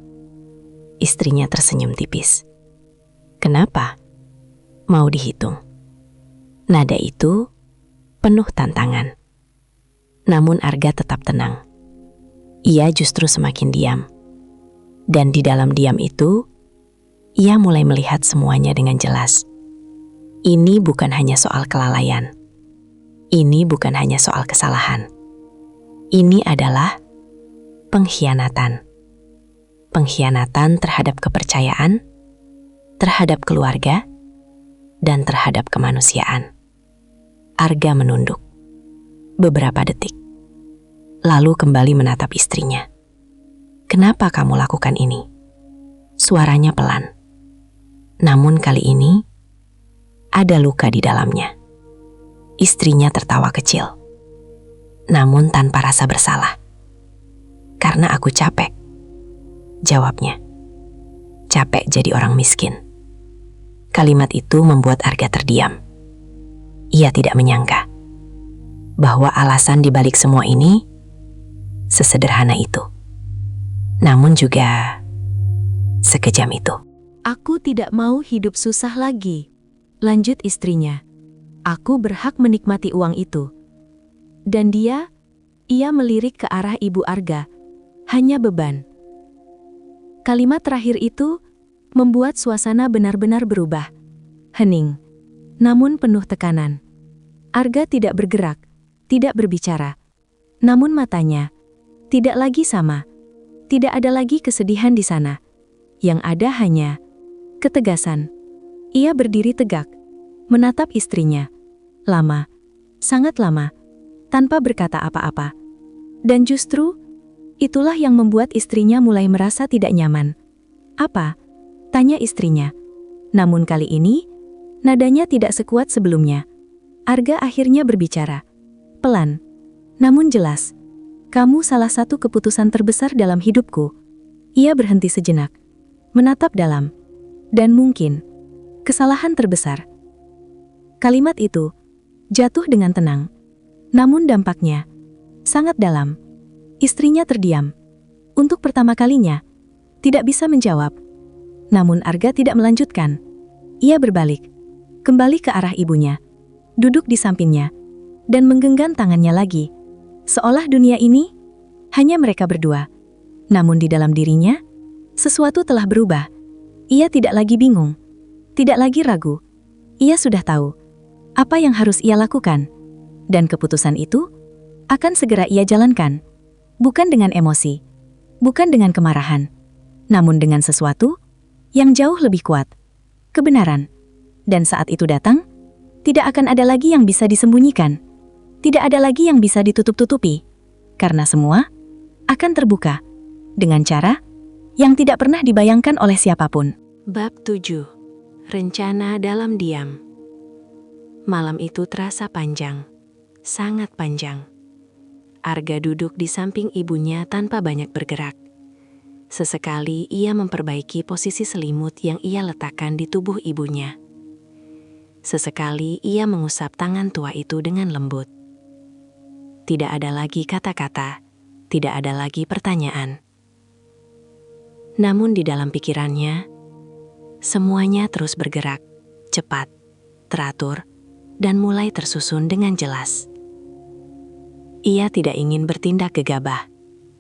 Istrinya tersenyum tipis. Kenapa? Mau dihitung. Nada itu penuh tantangan. Namun Arga tetap tenang. Ia justru semakin diam. Dan di dalam diam itu, ia mulai melihat semuanya dengan jelas. Ini bukan hanya soal kelalaian. Ini bukan hanya soal kesalahan. Ini adalah pengkhianatan. Pengkhianatan terhadap kepercayaan, terhadap keluarga, dan terhadap kemanusiaan. Arga menunduk beberapa detik, lalu kembali menatap istrinya. Kenapa kamu lakukan ini? Suaranya pelan. Namun kali ini, ada luka di dalamnya. Istrinya tertawa kecil, namun tanpa rasa bersalah. Karena aku capek, jawabnya. Capek jadi orang miskin. Kalimat itu membuat Arga terdiam. Ia tidak menyangka bahwa alasan dibalik semua ini sesederhana itu. Namun juga sekejam itu. Aku tidak mau hidup susah lagi, lanjut istrinya. Aku berhak menikmati uang itu. Dan ia melirik ke arah ibu Arga, hanya beban. Kalimat terakhir itu membuat suasana benar-benar berubah. Hening, namun penuh tekanan. Arga tidak bergerak, tidak berbicara. Namun matanya tidak lagi sama. Tidak ada lagi kesedihan di sana. Yang ada hanya ketegasan. Ia berdiri tegak, menatap istrinya. Lama, sangat lama, tanpa berkata apa-apa. Dan justru, itulah yang membuat istrinya mulai merasa tidak nyaman. Apa? Tanya istrinya. Namun kali ini, nadanya tidak sekuat sebelumnya. Arga akhirnya berbicara. Pelan, namun jelas. Kamu salah satu keputusan terbesar dalam hidupku. Ia berhenti sejenak, menatap dalam. Dan mungkin, kesalahan terbesar. Kalimat itu jatuh dengan tenang. Namun dampaknya sangat dalam. Istrinya terdiam. Untuk pertama kalinya, tidak bisa menjawab. Namun Arga tidak melanjutkan. Ia berbalik, kembali ke arah ibunya, duduk di sampingnya, dan menggenggam tangannya lagi. Seolah dunia ini hanya mereka berdua. Namun di dalam dirinya, sesuatu telah berubah. Ia tidak lagi bingung, tidak lagi ragu. Ia sudah tahu apa yang harus ia lakukan. Dan keputusan itu akan segera ia jalankan. Bukan dengan emosi, bukan dengan kemarahan, namun dengan sesuatu yang jauh lebih kuat. Kebenaran. Dan saat itu datang, tidak akan ada lagi yang bisa disembunyikan. Tidak ada lagi yang bisa ditutup-tutupi. Karena semua akan terbuka dengan cara yang tidak pernah dibayangkan oleh siapapun. Bab 7. Rencana dalam diam. Malam itu terasa panjang, sangat panjang. Arga duduk di samping ibunya tanpa banyak bergerak. Sesekali ia memperbaiki posisi selimut yang ia letakkan di tubuh ibunya. Sesekali ia mengusap tangan tua itu dengan lembut. Tidak ada lagi kata-kata, tidak ada lagi pertanyaan. Namun di dalam pikirannya, semuanya terus bergerak, cepat, teratur, dan mulai tersusun dengan jelas. Ia tidak ingin bertindak gegabah,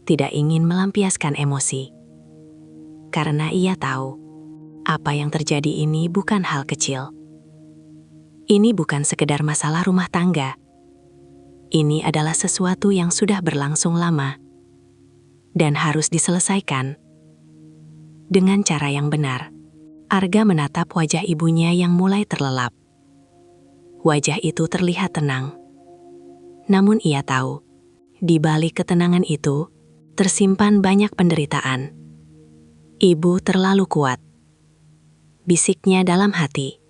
tidak ingin melampiaskan emosi. Karena ia tahu, apa yang terjadi ini bukan hal kecil. Ini bukan sekedar masalah rumah tangga. Ini adalah sesuatu yang sudah berlangsung lama dan harus diselesaikan. Dengan cara yang benar, Arga menatap wajah ibunya yang mulai terlelap. Wajah itu terlihat tenang. Namun ia tahu, di balik ketenangan itu, tersimpan banyak penderitaan. Ibu terlalu kuat. Bisiknya dalam hati.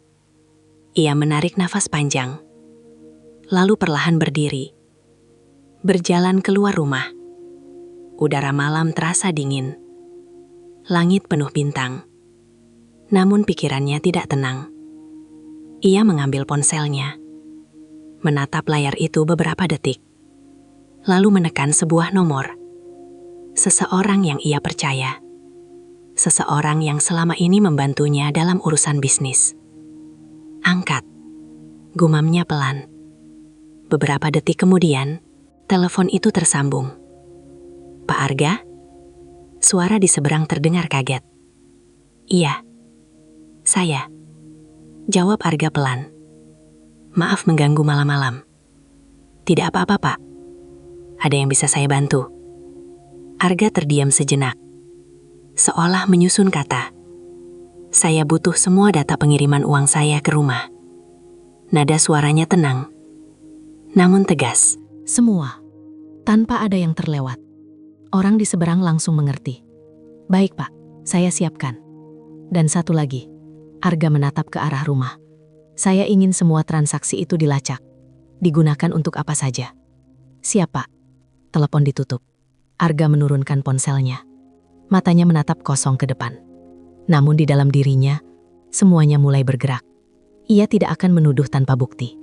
Ia menarik nafas panjang, lalu perlahan berdiri. Berjalan keluar rumah. Udara malam terasa dingin. Langit penuh bintang. Namun pikirannya tidak tenang. Ia mengambil ponselnya, menatap layar itu beberapa detik, lalu menekan sebuah nomor. Seseorang yang ia percaya. Seseorang yang selama ini membantunya dalam urusan bisnis. Angkat. Gumamnya pelan. Beberapa detik kemudian, telepon itu tersambung. Pak Arga? Suara di seberang terdengar kaget. Iya. Saya. Jawab Arga pelan. Maaf mengganggu malam-malam. Tidak apa-apa, Pak. Ada yang bisa saya bantu? Arga terdiam sejenak. Seolah menyusun kata. Saya butuh semua data pengiriman uang saya ke rumah. Nada suaranya tenang, namun tegas. Semua, tanpa ada yang terlewat. Orang di seberang langsung mengerti. Baik Pak, saya siapkan. Dan satu lagi, Arga menatap ke arah rumah. Saya ingin semua transaksi itu dilacak. Digunakan untuk apa saja. Siap Pak. Telepon ditutup. Arga menurunkan ponselnya. Matanya menatap kosong ke depan. Namun di dalam dirinya, semuanya mulai bergerak. Ia tidak akan menuduh tanpa bukti.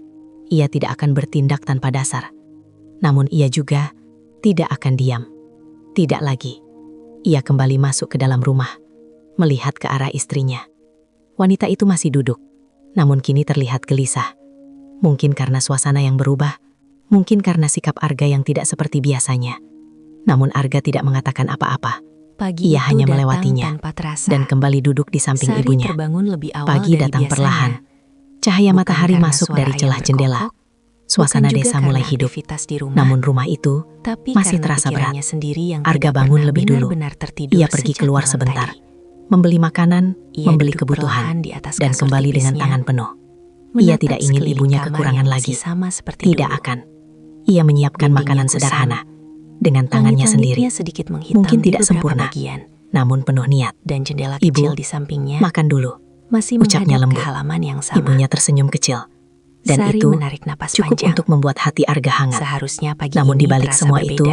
Ia tidak akan bertindak tanpa dasar. Namun ia juga tidak akan diam. Tidak lagi. Ia kembali masuk ke dalam rumah, melihat ke arah istrinya. Wanita itu masih duduk, namun kini terlihat gelisah. Mungkin karena suasana yang berubah, mungkin karena sikap Arga yang tidak seperti biasanya. Namun Arga tidak mengatakan apa-apa. Pagi Ia itu hanya datang melewatinya tanpa terasa. dan kembali duduk di samping Sari ibunya. terbangun lebih awal Pagi dari datang biasanya. perlahan. Cahaya Bukan matahari karena masuk suara dari ayam celah jendela. berkokok, Suasana bukan juga desa karena mulai hidup. aktivitas di rumah, Namun rumah itu tapi masih karena terasa berat. pikirannya sendiri yang Arga tidak bangun pernah lebih dulu. benar-benar tertidur Ia pergi sejak keluar malam sebentar, tadi. membeli makanan, Ia membeli duduk kebutuhan, perlahan di atas dan kasur kembali dengan tipisnya, tangan penuh. Ia menatap tidak ingin sekeliling ibunya kamar kekurangan yang lagi. masih sama seperti Tidak dulu. akan. Ia menyiapkan Dindingnya makanan kusam. sederhana dengan tangannya sendiri. Langit-langitnya sedikit menghitam Mungkin di tidak beberapa sempurna, bagian, namun penuh niat. dan jendela Ibu, kecil di sampingnya Makan dulu. masih Ucapnya menghadap ke lembut. halaman yang sama. Ibunya tersenyum kecil. Dan Sari itu menarik napas cukup panjang. untuk membuat hati Arga hangat. Seharusnya pagi Namun di ini balik terasa semua berbeda. itu,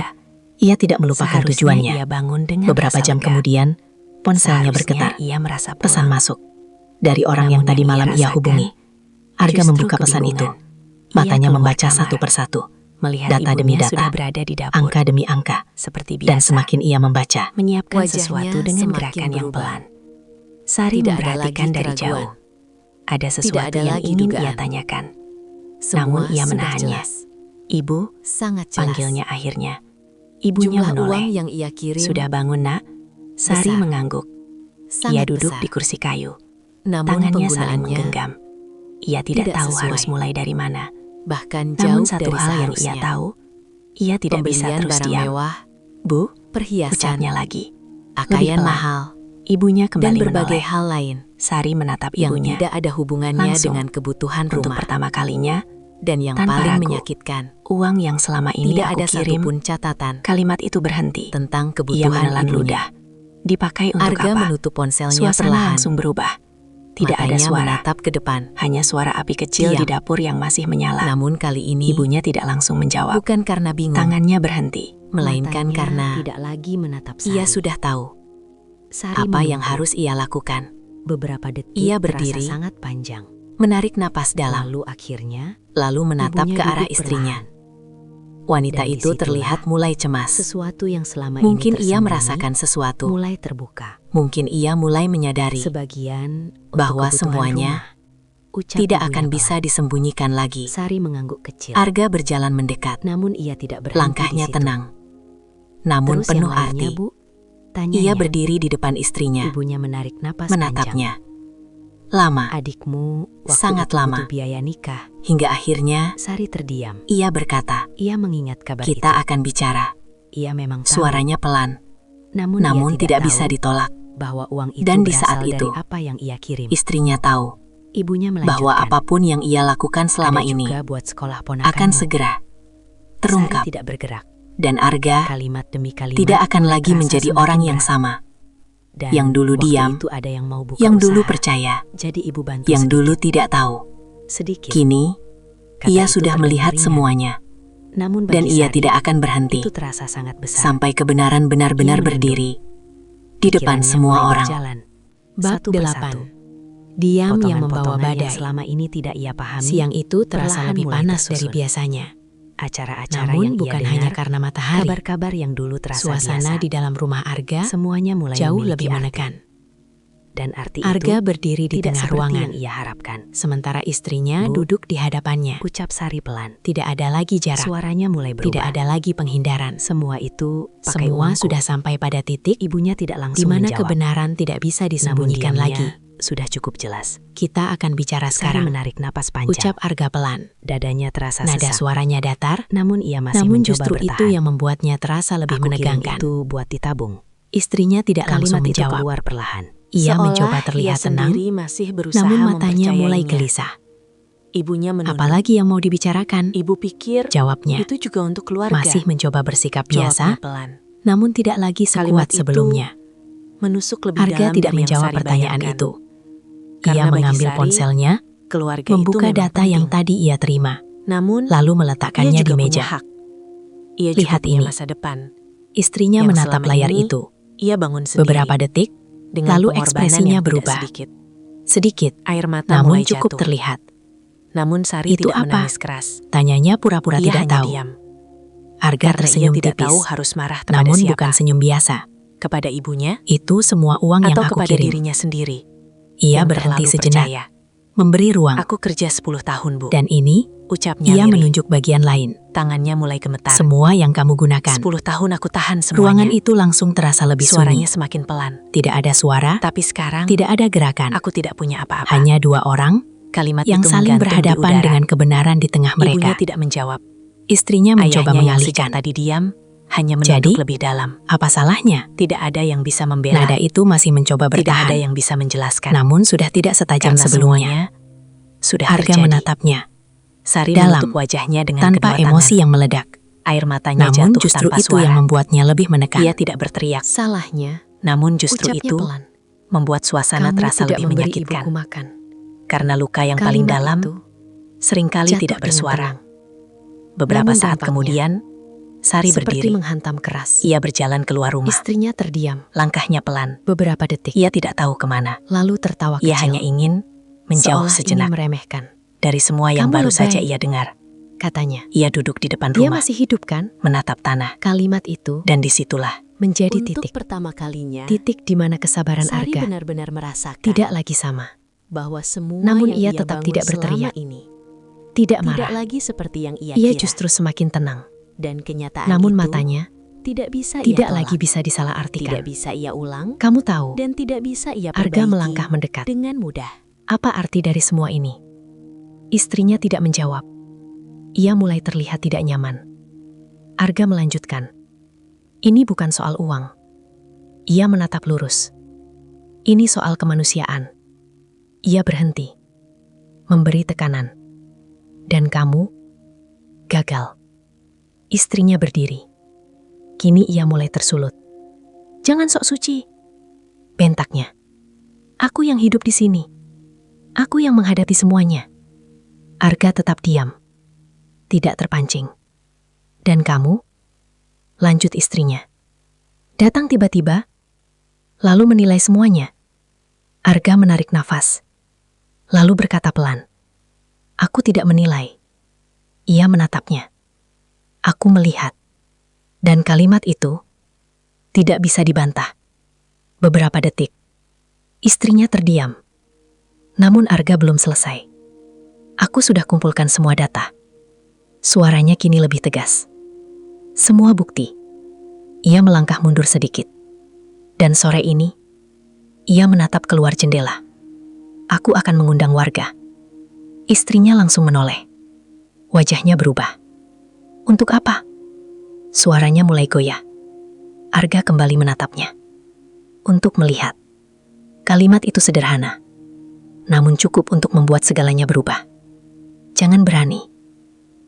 ia tidak melupakan Seharusnya tujuannya. ia bangun dengan Beberapa rasa jam lega. kemudian, ponselnya Seharusnya bergetar. ia merasa Pesan pulang. masuk. Dari orang yang Namun tadi yang malam ia rasakan hubungi. Arga justru membuka pesan itu. kebingungan. Ia Matanya keluar membaca kamar, satu persatu. melihat Data ibunya demi data. sudah berada di dapur, Angka demi angka. seperti biasa. Dan semakin ia membaca, menyiapkan Wajahnya sesuatu dengan semakin gerakan yang berubah. pelan. Sari Tidak ada memperhatikan lagi dari keraguan. jauh. Ada sesuatu ada yang lagi ingin dugaan. ia tanyakan. Semua Namun ia sudah menahannya. jelas. Ibu, Sangat jelas. panggilnya akhirnya. Ibunya Jumlah menoleh. uang yang ia kirim Sudah bangun, Nak? Sari besar. mengangguk. sangat Ia duduk besar. di kursi kayu. Namun Tangannya saling penggunaannya menggenggam. Ia tidak tidak tahu sesuai. harus mulai dari mana. bahkan Namun jauh satu dari hal yang ia seharusnya. tahu, ia tidak bisa Pembelian terus barang diam. mewah, Bu, perhiasan, ucapnya lagi. pakaian pelan. mahal, Ibunya dan kembali berbagai menoleh. hal lain Sari menatap yang ibunya. tidak ada hubungannya Langsung, dengan kebutuhan Untuk rumah. pertama kalinya, Dan yang tanpa paling ragu, menyakitkan, uang yang selama ini tidak aku ada kirim, satupun catatan kalimat itu berhenti. tentang Ia kebutuhan menelan ibunya. ludah. Dipakai untuk Arga apa? menutup ponselnya Suasana perlahan. langsung berubah. Tidak ada Matanya suara, menatap ke depan. hanya suara api kecil di Diam. dapur yang masih menyala. Namun kali ini Ibunya tidak langsung menjawab. bukan karena bingung, Tangannya berhenti. melainkan Matanya karena tidak lagi menatap Sari. ia sudah tahu Sari apa yang menunggu. harus ia lakukan. Beberapa detik Ia terasa berdiri, sangat panjang. Menarik napas dalam, Lalu akhirnya, lalu menatap ibunya ke arah duduk istrinya. perlahan. Wanita Dan itu disitulah terlihat mulai cemas. Sesuatu yang selama Mungkin ini ia tersembunyi merasakan sesuatu. mulai terbuka. Mungkin ia mulai menyadari Sebagian untuk bahwa kebutuhan semuanya rumah. Ucap tidak ibunya akan pelan. bisa disembunyikan lagi. Sari mengangguk kecil. Arga berjalan mendekat. Namun ia tidak berhenti Langkahnya di situ. tenang, namun Terus penuh yang lainnya, arti. Bu? Tanyanya. Ia berdiri di depan istrinya, Ibunya menarik napas panjang. menatapnya. Lama, Adikmu waktu Sangat itu lama. butuh biaya nikah. hingga akhirnya Sari terdiam. ia berkata, Ia mengingat kabar kita itu. akan bicara. Ia memang tahu. Suaranya pelan, Namun ia tidak tahu bisa ditolak. bahwa uang itu Dan di berasal saat dari itu, apa yang ia kirim. Istrinya tahu Ibunya melanjutkan. bahwa apapun yang ia lakukan selama Ada ini juga buat sekolah ponakanmu. akan segera terungkap. Sari tidak bergerak. Dan Arga Kalimat demi kalimat tidak akan lagi terasa menjadi semakin orang yang berat. sama. Dan yang dulu waktu diam, itu ada yang mau buka Yang dulu usaha. percaya, Jadi ibu bantu yang sedikit. dulu tidak tahu. Sedikit. Kini, Kata ia itu sudah terdengar melihat ringan. semuanya. Namun Dan bagi ia Sari, tidak akan berhenti itu terasa sangat besar. sampai kebenaran benar-benar Ia menunduk. berdiri di depan Pikirannya semua mulai orang. berjalan. Bab Satu 8. persatu. Diam yang membawa Potongan-potongan badai. yang selama ini tidak ia pahami. Siang itu terasa perlahan lebih mulai panas dari tersusun. biasanya. Acara-acara Namun yang bukan ia hanya dengar, karena matahari. kabar-kabar yang dulu terasa Suasana biasa. di dalam rumah Arga Semuanya mulai jauh memiliki lebih arti. menekan. Dan arti Arga itu berdiri di tidak tengah seperti ruangan, yang ia harapkan. sementara istrinya Bu, duduk di hadapannya. Ucap Sari pelan. Tidak ada lagi jarak, Suaranya mulai berubah. tidak ada lagi penghindaran. Semua itu pakai Semua uangku. sudah sampai pada titik Ibunya tidak di langsung mana menjawab. kebenaran tidak bisa Namun disembunyikan diamnya lagi. sudah cukup jelas. Kita akan bicara Sari sekarang. menarik napas panjang. Ucap Arga pelan. Dadanya terasa Nada sesak. suaranya datar, Namun ia masih namun mencoba justru bertahan. itu yang membuatnya terasa lebih Aku kirim menegangkan. itu buat ditabung. Istrinya tidak langsung Kalimat itu menjawab. keluar perlahan. Ia Seolah mencoba ia terlihat tenang, sendiri masih berusaha namun matanya mulai mempercayainya. gelisah. Ibunya menunduk. Apalagi yang mau dibicarakan? Ibu pikir Jawabnya, itu juga untuk keluarga. masih mencoba bersikap Jawabnya biasa, pelan. namun tidak lagi Kalimat sekuat itu sebelumnya. Menusuk lebih Arga dalam tidak dari yang menjawab Sari pertanyaan bayangkan. itu. Karena Ia bagi mengambil Sari, ponselnya, keluarga membuka itu memang data yang penting. tadi ia terima, Namun, lalu ia meletakkannya juga di punya meja. hak. Ia juga Lihat punya ini. masa depan. Istrinya Yang menatap selama layar ini itu. Ia bangun sendiri. Beberapa detik, dengan lalu pengorbanan ekspresinya yang tidak berubah. sedikit. sedikit, Air mata namun mulai cukup jatuh. terlihat. Namun Sari Itu tidak apa? menangis keras. Tanyanya pura-pura Ia tidak hanya tahu. diam. Arga Karena ia tersenyum tidak tipis, tahu harus marah kepada namun siapa. bukan senyum biasa. Kepada ibunya Itu semua uang yang atau aku kepada kirim. dirinya sendiri. Ia yang berhenti terlalu sejenak, percaya. memberi ruang. Aku kerja 10 tahun, Bu. Dan ini, Ucapnya ia lirih. menunjuk bagian lain. Tangannya mulai gemetar. Semua yang kamu gunakan. 10 tahun aku tahan Ruangan semuanya. itu langsung terasa lebih Suaranya sunyi. semakin pelan. Tidak ada suara, Tapi sekarang tidak ada gerakan. aku tidak punya apa-apa. Hanya dua orang Kalimat yang itu saling menggantung di berhadapan udara. dengan kebenaran di tengah Ibunya mereka. tidak menjawab. Istrinya mencoba Ayahnya yang mengalihkan. sejak tadi diam hanya menunduk Jadi, lebih dalam. Apa salahnya? Tidak ada yang bisa membela. Nada itu masih mencoba Tidak ada bertahan. yang bisa menjelaskan. Namun sudah tidak setajam Karena sebelumnya. semuanya sudah Arga terjadi. menatapnya, Sari dalam, menutup wajahnya dengan tanpa kedua emosi tangan. yang meledak. Air matanya Namun jatuh justru tanpa itu suara. yang membuatnya lebih menekan. Ia tidak berteriak. Salahnya, Namun justru ucapnya itu pelan. membuat suasana Kamu terasa tidak lebih memberi menyakitkan. ibuku makan. Karena luka yang paling Kalimat dalam itu seringkali jatuh tidak dengan bersuara. tenang. Beberapa Namun saat dampaknya kemudian, Sari seperti berdiri. menghantam keras. Ia berjalan keluar rumah. Istrinya terdiam Langkahnya pelan. beberapa detik, Ia tidak tahu kemana. lalu tertawa Ia kecil. hanya ingin menjauh Seolah sejenak ingin meremehkan, dari semua yang Kamu baru lebay. saja ia dengar. katanya. Ia duduk di depan Dia rumah, masih hidup kan? menatap tanah, Kalimat itu dan disitulah menjadi Untuk titik. pertama kalinya, Titik di mana kesabaran Sari Arga benar-benar merasakan tidak lagi sama. bahwa semua Namun yang ia ia tetap bangun tidak selama berteriak. ini Tidak tidak marah. lagi seperti yang ia Ia kira. justru semakin tenang. Dan kenyataan Namun itu matanya tidak bisa tidak ia lagi tolak, bisa tidak disalahartikan. bisa ia ulang, Kamu tahu, dan tidak bisa ia Arga perbaiki melangkah mendekat. dengan mudah. Apa arti dari semua ini? Istrinya tidak menjawab. Ia mulai terlihat tidak nyaman. Arga melanjutkan. Ini bukan soal uang. Ia menatap lurus. Ini soal kemanusiaan. Ia berhenti. Memberi tekanan. Dan kamu gagal. Istrinya berdiri. Kini ia mulai tersulut. Jangan sok suci, bentaknya. Aku yang hidup di sini. Aku yang menghadapi semuanya. Arga tetap diam. Tidak terpancing. Dan kamu? Lanjut istrinya. Datang tiba-tiba, lalu menilai semuanya. Arga menarik nafas. Lalu berkata pelan. Aku tidak menilai. Ia menatapnya. Aku melihat. Dan kalimat itu tidak bisa dibantah. Beberapa detik, istrinya terdiam. Namun Arga belum selesai. Aku sudah kumpulkan semua data. Suaranya kini lebih tegas. Semua bukti. Ia melangkah mundur sedikit. Dan sore ini, ia menatap keluar jendela. Aku akan mengundang warga. Istrinya langsung menoleh. Wajahnya berubah. Untuk apa? Suaranya mulai goyah. Arga kembali menatapnya. Untuk melihat. Kalimat itu sederhana, namun cukup untuk membuat segalanya berubah. Jangan berani,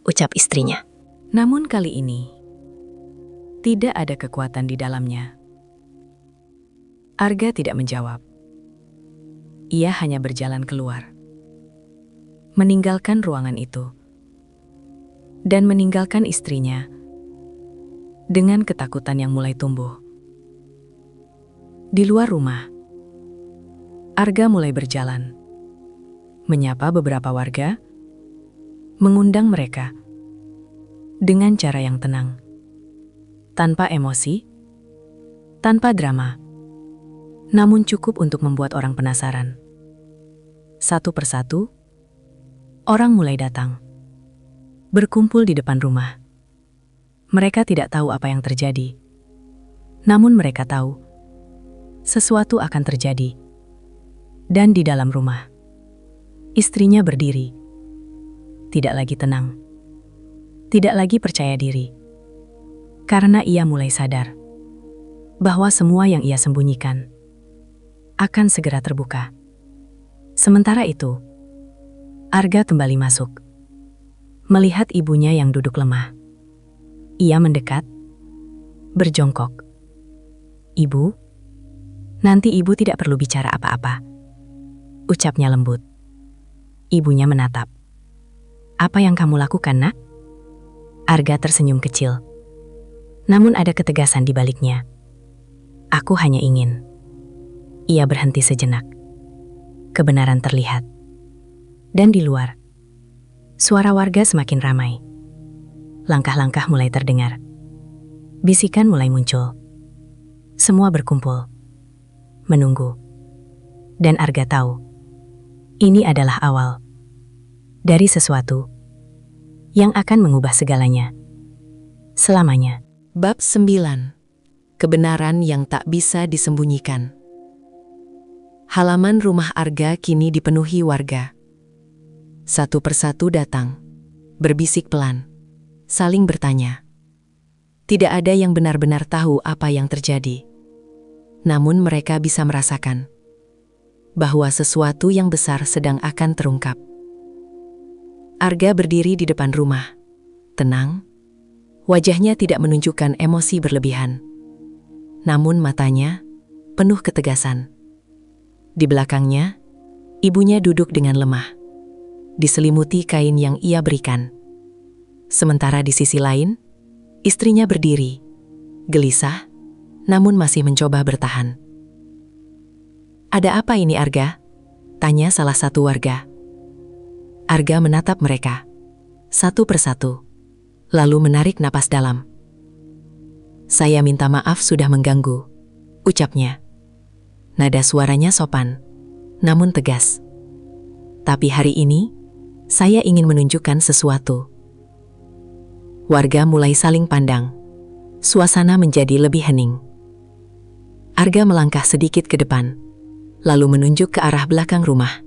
ucap istrinya. Namun kali ini, tidak ada kekuatan di dalamnya. Arga tidak menjawab. Ia hanya berjalan keluar, meninggalkan ruangan itu, dan meninggalkan istrinya dengan ketakutan yang mulai tumbuh. Di luar rumah, Arga mulai berjalan, menyapa beberapa warga, mengundang mereka dengan cara yang tenang, tanpa emosi, tanpa drama, namun cukup untuk membuat orang penasaran. Satu persatu, orang mulai datang, berkumpul di depan rumah. Mereka tidak tahu apa yang terjadi, namun mereka tahu sesuatu akan terjadi. Dan di dalam rumah, istrinya berdiri, tidak lagi tenang, tidak lagi percaya diri, karena ia mulai sadar bahwa semua yang ia sembunyikan akan segera terbuka. Sementara itu, Arga kembali masuk, melihat ibunya yang duduk lemah. Ia mendekat, berjongkok. "Ibu, nanti ibu tidak perlu bicara apa-apa," ucapnya lembut. Ibunya menatap. "Apa yang kamu lakukan, Nak?" Arga tersenyum kecil. Namun ada ketegasan di baliknya. "Aku hanya ingin." Ia berhenti sejenak. Kebenaran terlihat. Dan di luar, suara warga semakin ramai. Langkah-langkah mulai terdengar. Bisikan mulai muncul. Semua berkumpul, menunggu. Dan Arga tahu, ini adalah awal dari sesuatu yang akan mengubah segalanya. Selamanya. Bab 9. Kebenaran yang tak bisa disembunyikan. Halaman rumah Arga kini dipenuhi warga. Satu persatu datang, berbisik pelan, saling bertanya. Tidak ada yang benar-benar tahu apa yang terjadi. Namun mereka bisa merasakan bahwa sesuatu yang besar sedang akan terungkap. Arga berdiri di depan rumah, tenang. Wajahnya tidak menunjukkan emosi berlebihan. Namun matanya penuh ketegasan. Di belakangnya, ibunya duduk dengan lemah, diselimuti kain yang ia berikan. Sementara di sisi lain, istrinya berdiri, gelisah, namun masih mencoba bertahan. "Ada apa ini, Arga?" tanya salah satu warga. Arga menatap mereka, satu persatu, lalu menarik napas dalam. "Saya minta maaf sudah mengganggu," ucapnya. Nada suaranya sopan, namun tegas. "Tapi hari ini, saya ingin menunjukkan sesuatu." Warga mulai saling pandang. Suasana menjadi lebih hening. Arga melangkah sedikit ke depan, lalu menunjuk ke arah belakang rumah.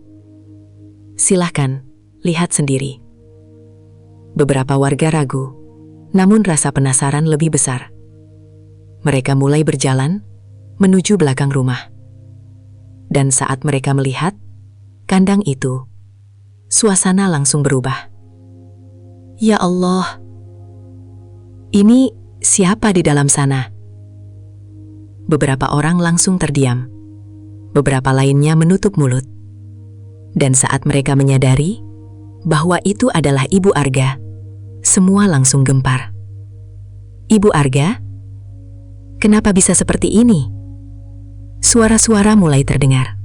"Silahkan, lihat sendiri." Beberapa warga ragu, namun rasa penasaran lebih besar. Mereka mulai berjalan menuju belakang rumah. Dan saat mereka melihat kandang itu, suasana langsung berubah. "Ya Allah, ini siapa di dalam sana?" Beberapa orang langsung terdiam. Beberapa lainnya menutup mulut. Dan saat mereka menyadari bahwa itu adalah Ibu Arga, semua langsung gempar. "Ibu Arga? Kenapa bisa seperti ini?" Suara-suara mulai terdengar.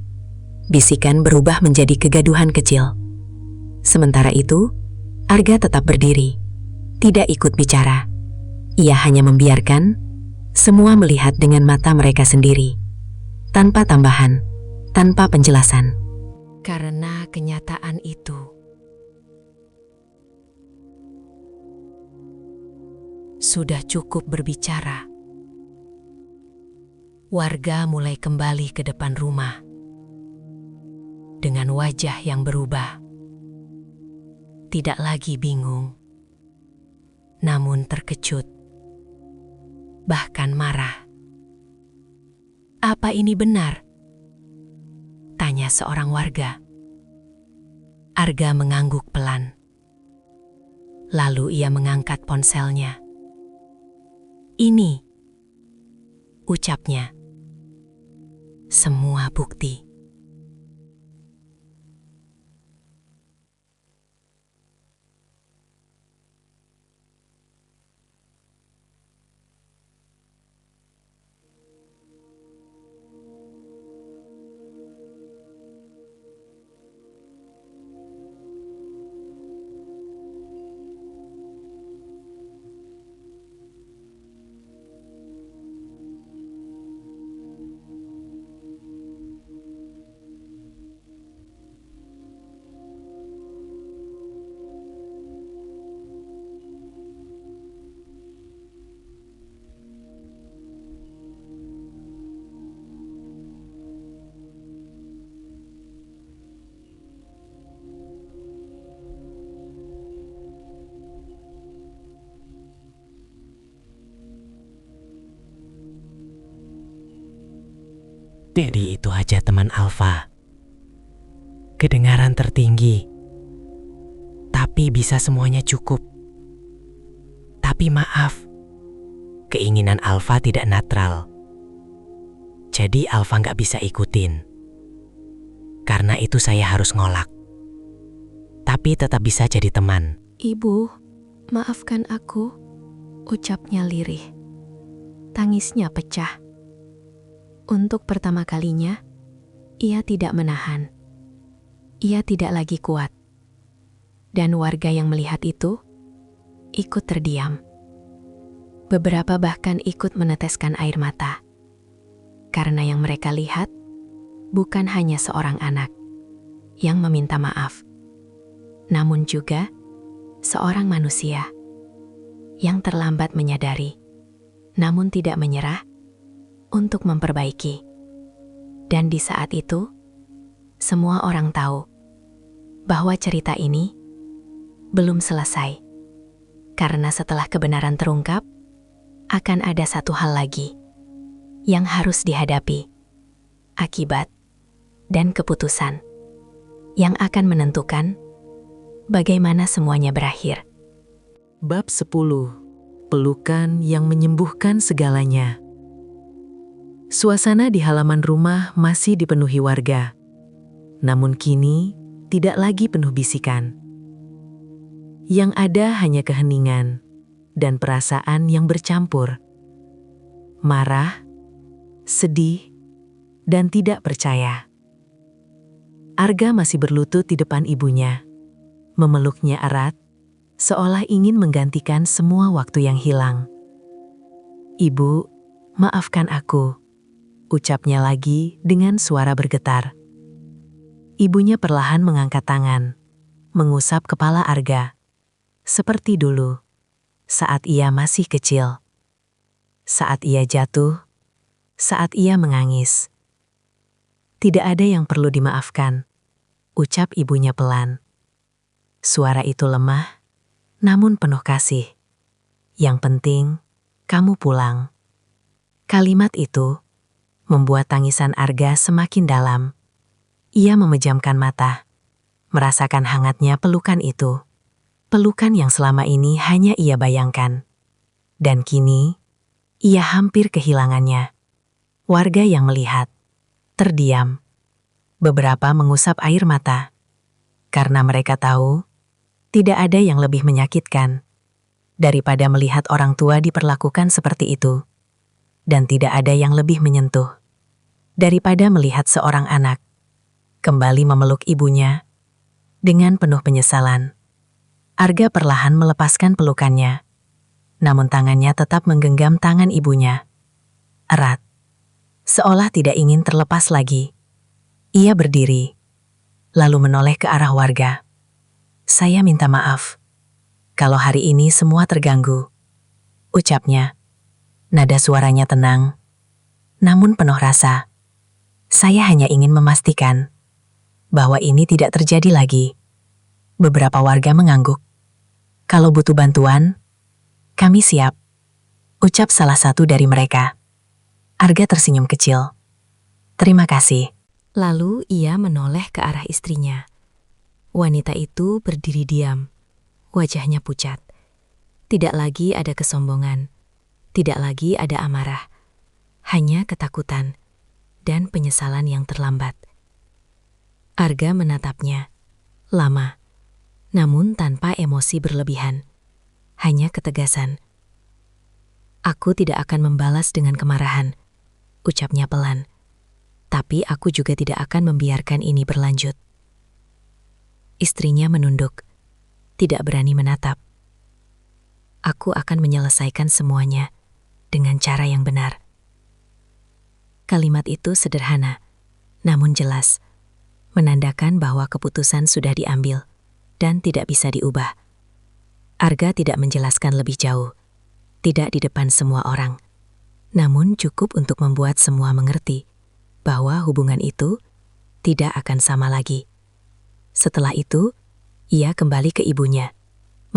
Bisikan berubah menjadi kegaduhan kecil. Sementara itu, Arga tetap berdiri, tidak ikut bicara. Ia hanya membiarkan semua melihat dengan mata mereka sendiri, tanpa tambahan, tanpa penjelasan. Karena kenyataan itu, sudah cukup berbicara. Warga mulai kembali ke depan rumah. dengan wajah yang berubah. Tidak lagi bingung, namun terkejut, bahkan marah. "Apa ini benar?" tanya seorang warga. Arga mengangguk pelan. Lalu ia mengangkat ponselnya. "Ini," ucapnya, "semua bukti." Jadi itu aja teman Alfa. Kedengaran tertinggi. Tapi bisa semuanya cukup. Tapi maaf, keinginan Alfa tidak netral. Jadi Alfa nggak bisa ikutin. Karena itu saya harus ngolak. Tapi tetap bisa jadi teman. "Ibu, maafkan aku," ucapnya lirih. Tangisnya pecah. Untuk pertama kalinya, ia tidak menahan. Ia tidak lagi kuat. Dan warga yang melihat itu ikut terdiam. Beberapa bahkan ikut meneteskan air mata. Karena yang mereka lihat bukan hanya seorang anak yang meminta maaf, namun juga seorang manusia yang terlambat menyadari, namun tidak menyerah untuk memperbaiki. Dan di saat itu, semua orang tahu bahwa cerita ini belum selesai. Karena setelah kebenaran terungkap, akan ada satu hal lagi yang harus dihadapi. Akibat dan keputusan yang akan menentukan bagaimana semuanya berakhir. Bab 10. Pelukan yang menyembuhkan segalanya. Suasana di halaman rumah masih dipenuhi warga. Namun kini tidak lagi penuh bisikan. Yang ada hanya keheningan dan perasaan yang bercampur. Marah, sedih, dan tidak percaya. Arga masih berlutut di depan ibunya, memeluknya erat, seolah ingin menggantikan semua waktu yang hilang. "Ibu, maafkan aku," ucapnya lagi dengan suara bergetar. Ibunya perlahan mengangkat tangan, mengusap kepala Arga. Seperti dulu, saat ia masih kecil. Saat ia jatuh, saat ia menangis. "Tidak ada yang perlu dimaafkan," ucap ibunya pelan. Suara itu lemah, namun penuh kasih. "Yang penting, kamu pulang." Kalimat itu membuat tangisan Arga semakin dalam. Ia memejamkan mata, merasakan hangatnya pelukan itu. Pelukan yang selama ini hanya ia bayangkan. Dan kini, ia hampir kehilangannya. Warga yang melihat, terdiam. Beberapa mengusap air mata. Karena mereka tahu, tidak ada yang lebih menyakitkan daripada melihat orang tua diperlakukan seperti itu. Dan tidak ada yang lebih menyentuh daripada melihat seorang anak kembali memeluk ibunya dengan penuh penyesalan. Arga perlahan melepaskan pelukannya, namun tangannya tetap menggenggam tangan ibunya. Erat, seolah tidak ingin terlepas lagi. Ia berdiri, lalu menoleh ke arah warga. "Saya minta maaf kalau hari ini semua terganggu," ucapnya. Nada suaranya tenang, namun penuh rasa. "Saya hanya ingin memastikan bahwa ini tidak terjadi lagi. Beberapa warga mengangguk. Kalau butuh bantuan, kami siap, ucap salah satu dari mereka. Arga tersenyum kecil. Terima kasih. Lalu ia menoleh ke arah istrinya. Wanita itu berdiri diam, wajahnya pucat. Tidak lagi ada kesombongan, tidak lagi ada amarah, hanya ketakutan dan penyesalan yang terlambat. Arga menatapnya, lama, namun tanpa emosi berlebihan, hanya ketegasan. Aku tidak akan membalas dengan kemarahan, ucapnya pelan. Tapi aku juga tidak akan membiarkan ini berlanjut. Istrinya menunduk, tidak berani menatap. Aku akan menyelesaikan semuanya dengan cara yang benar. Kalimat itu sederhana, namun jelas, menandakan bahwa keputusan sudah diambil dan tidak bisa diubah. Arga tidak menjelaskan lebih jauh, tidak di depan semua orang, namun cukup untuk membuat semua mengerti bahwa hubungan itu tidak akan sama lagi. Setelah itu, ia kembali ke ibunya,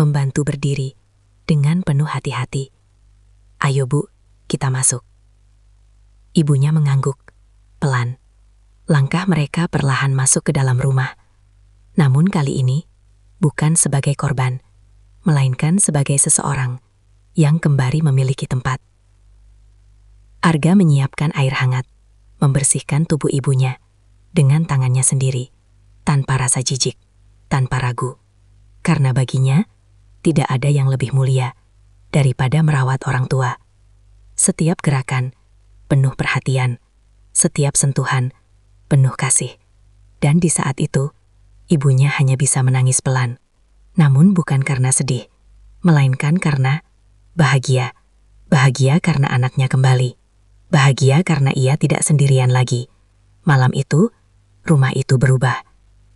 membantu berdiri dengan penuh hati-hati. Ayo Bu, kita masuk. Ibunya mengangguk, pelan. Langkah mereka perlahan masuk ke dalam rumah. Namun kali ini, bukan sebagai korban, melainkan sebagai seseorang yang kembali memiliki tempat. Arga menyiapkan air hangat, membersihkan tubuh ibunya dengan tangannya sendiri, tanpa rasa jijik, tanpa ragu. Karena baginya, tidak ada yang lebih mulia daripada merawat orang tua. Setiap gerakan, penuh perhatian. Setiap sentuhan, penuh kasih. Dan di saat itu, ibunya hanya bisa menangis pelan. Namun bukan karena sedih, melainkan karena bahagia. Bahagia karena anaknya kembali. Bahagia karena ia tidak sendirian lagi. Malam itu, rumah itu berubah.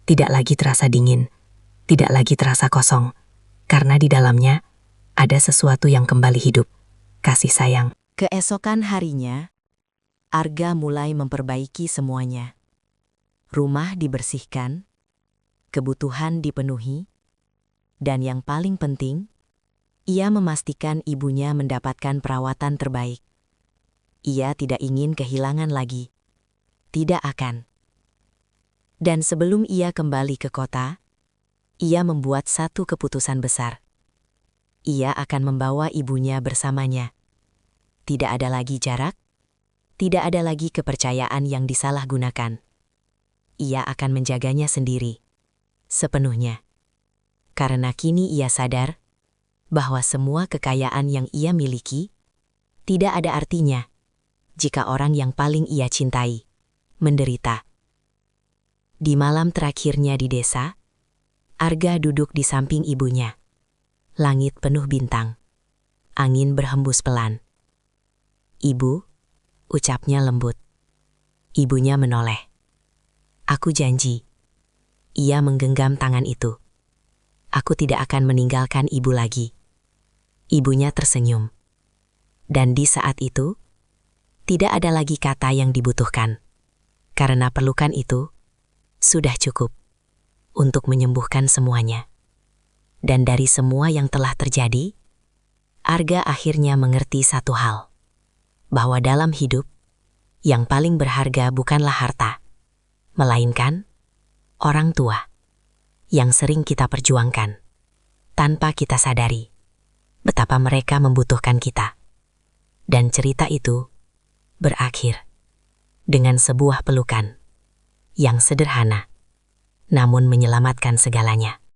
Tidak lagi terasa dingin, tidak lagi terasa kosong. Karena di dalamnya ada sesuatu yang kembali hidup, kasih sayang. Keesokan harinya, Arga mulai memperbaiki semuanya. Rumah dibersihkan, kebutuhan dipenuhi, dan yang paling penting, ia memastikan ibunya mendapatkan perawatan terbaik. Ia tidak ingin kehilangan lagi. Tidak akan. Dan sebelum ia kembali ke kota, ia membuat satu keputusan besar. Ia akan membawa ibunya bersamanya. Tidak ada lagi jarak, tidak ada lagi kepercayaan yang disalahgunakan. Ia akan menjaganya sendiri, sepenuhnya. Karena kini ia sadar bahwa semua kekayaan yang ia miliki tidak ada artinya jika orang yang paling ia cintai menderita. Di malam terakhirnya di desa, Arga duduk di samping ibunya. Langit penuh bintang. Angin berhembus pelan. Ibu, ucapnya lembut. Ibunya menoleh. Aku janji. Ia menggenggam tangan itu. Aku tidak akan meninggalkan ibu lagi. Ibunya tersenyum. Dan di saat itu, tidak ada lagi kata yang dibutuhkan. Karena pelukan itu sudah cukup untuk menyembuhkan semuanya. Dan dari semua yang telah terjadi, Arga akhirnya mengerti satu hal. Bahwa dalam hidup, yang paling berharga bukanlah harta, melainkan orang tua yang sering kita perjuangkan tanpa kita sadari betapa mereka membutuhkan kita. Dan cerita itu berakhir dengan sebuah pelukan yang sederhana, namun menyelamatkan segalanya.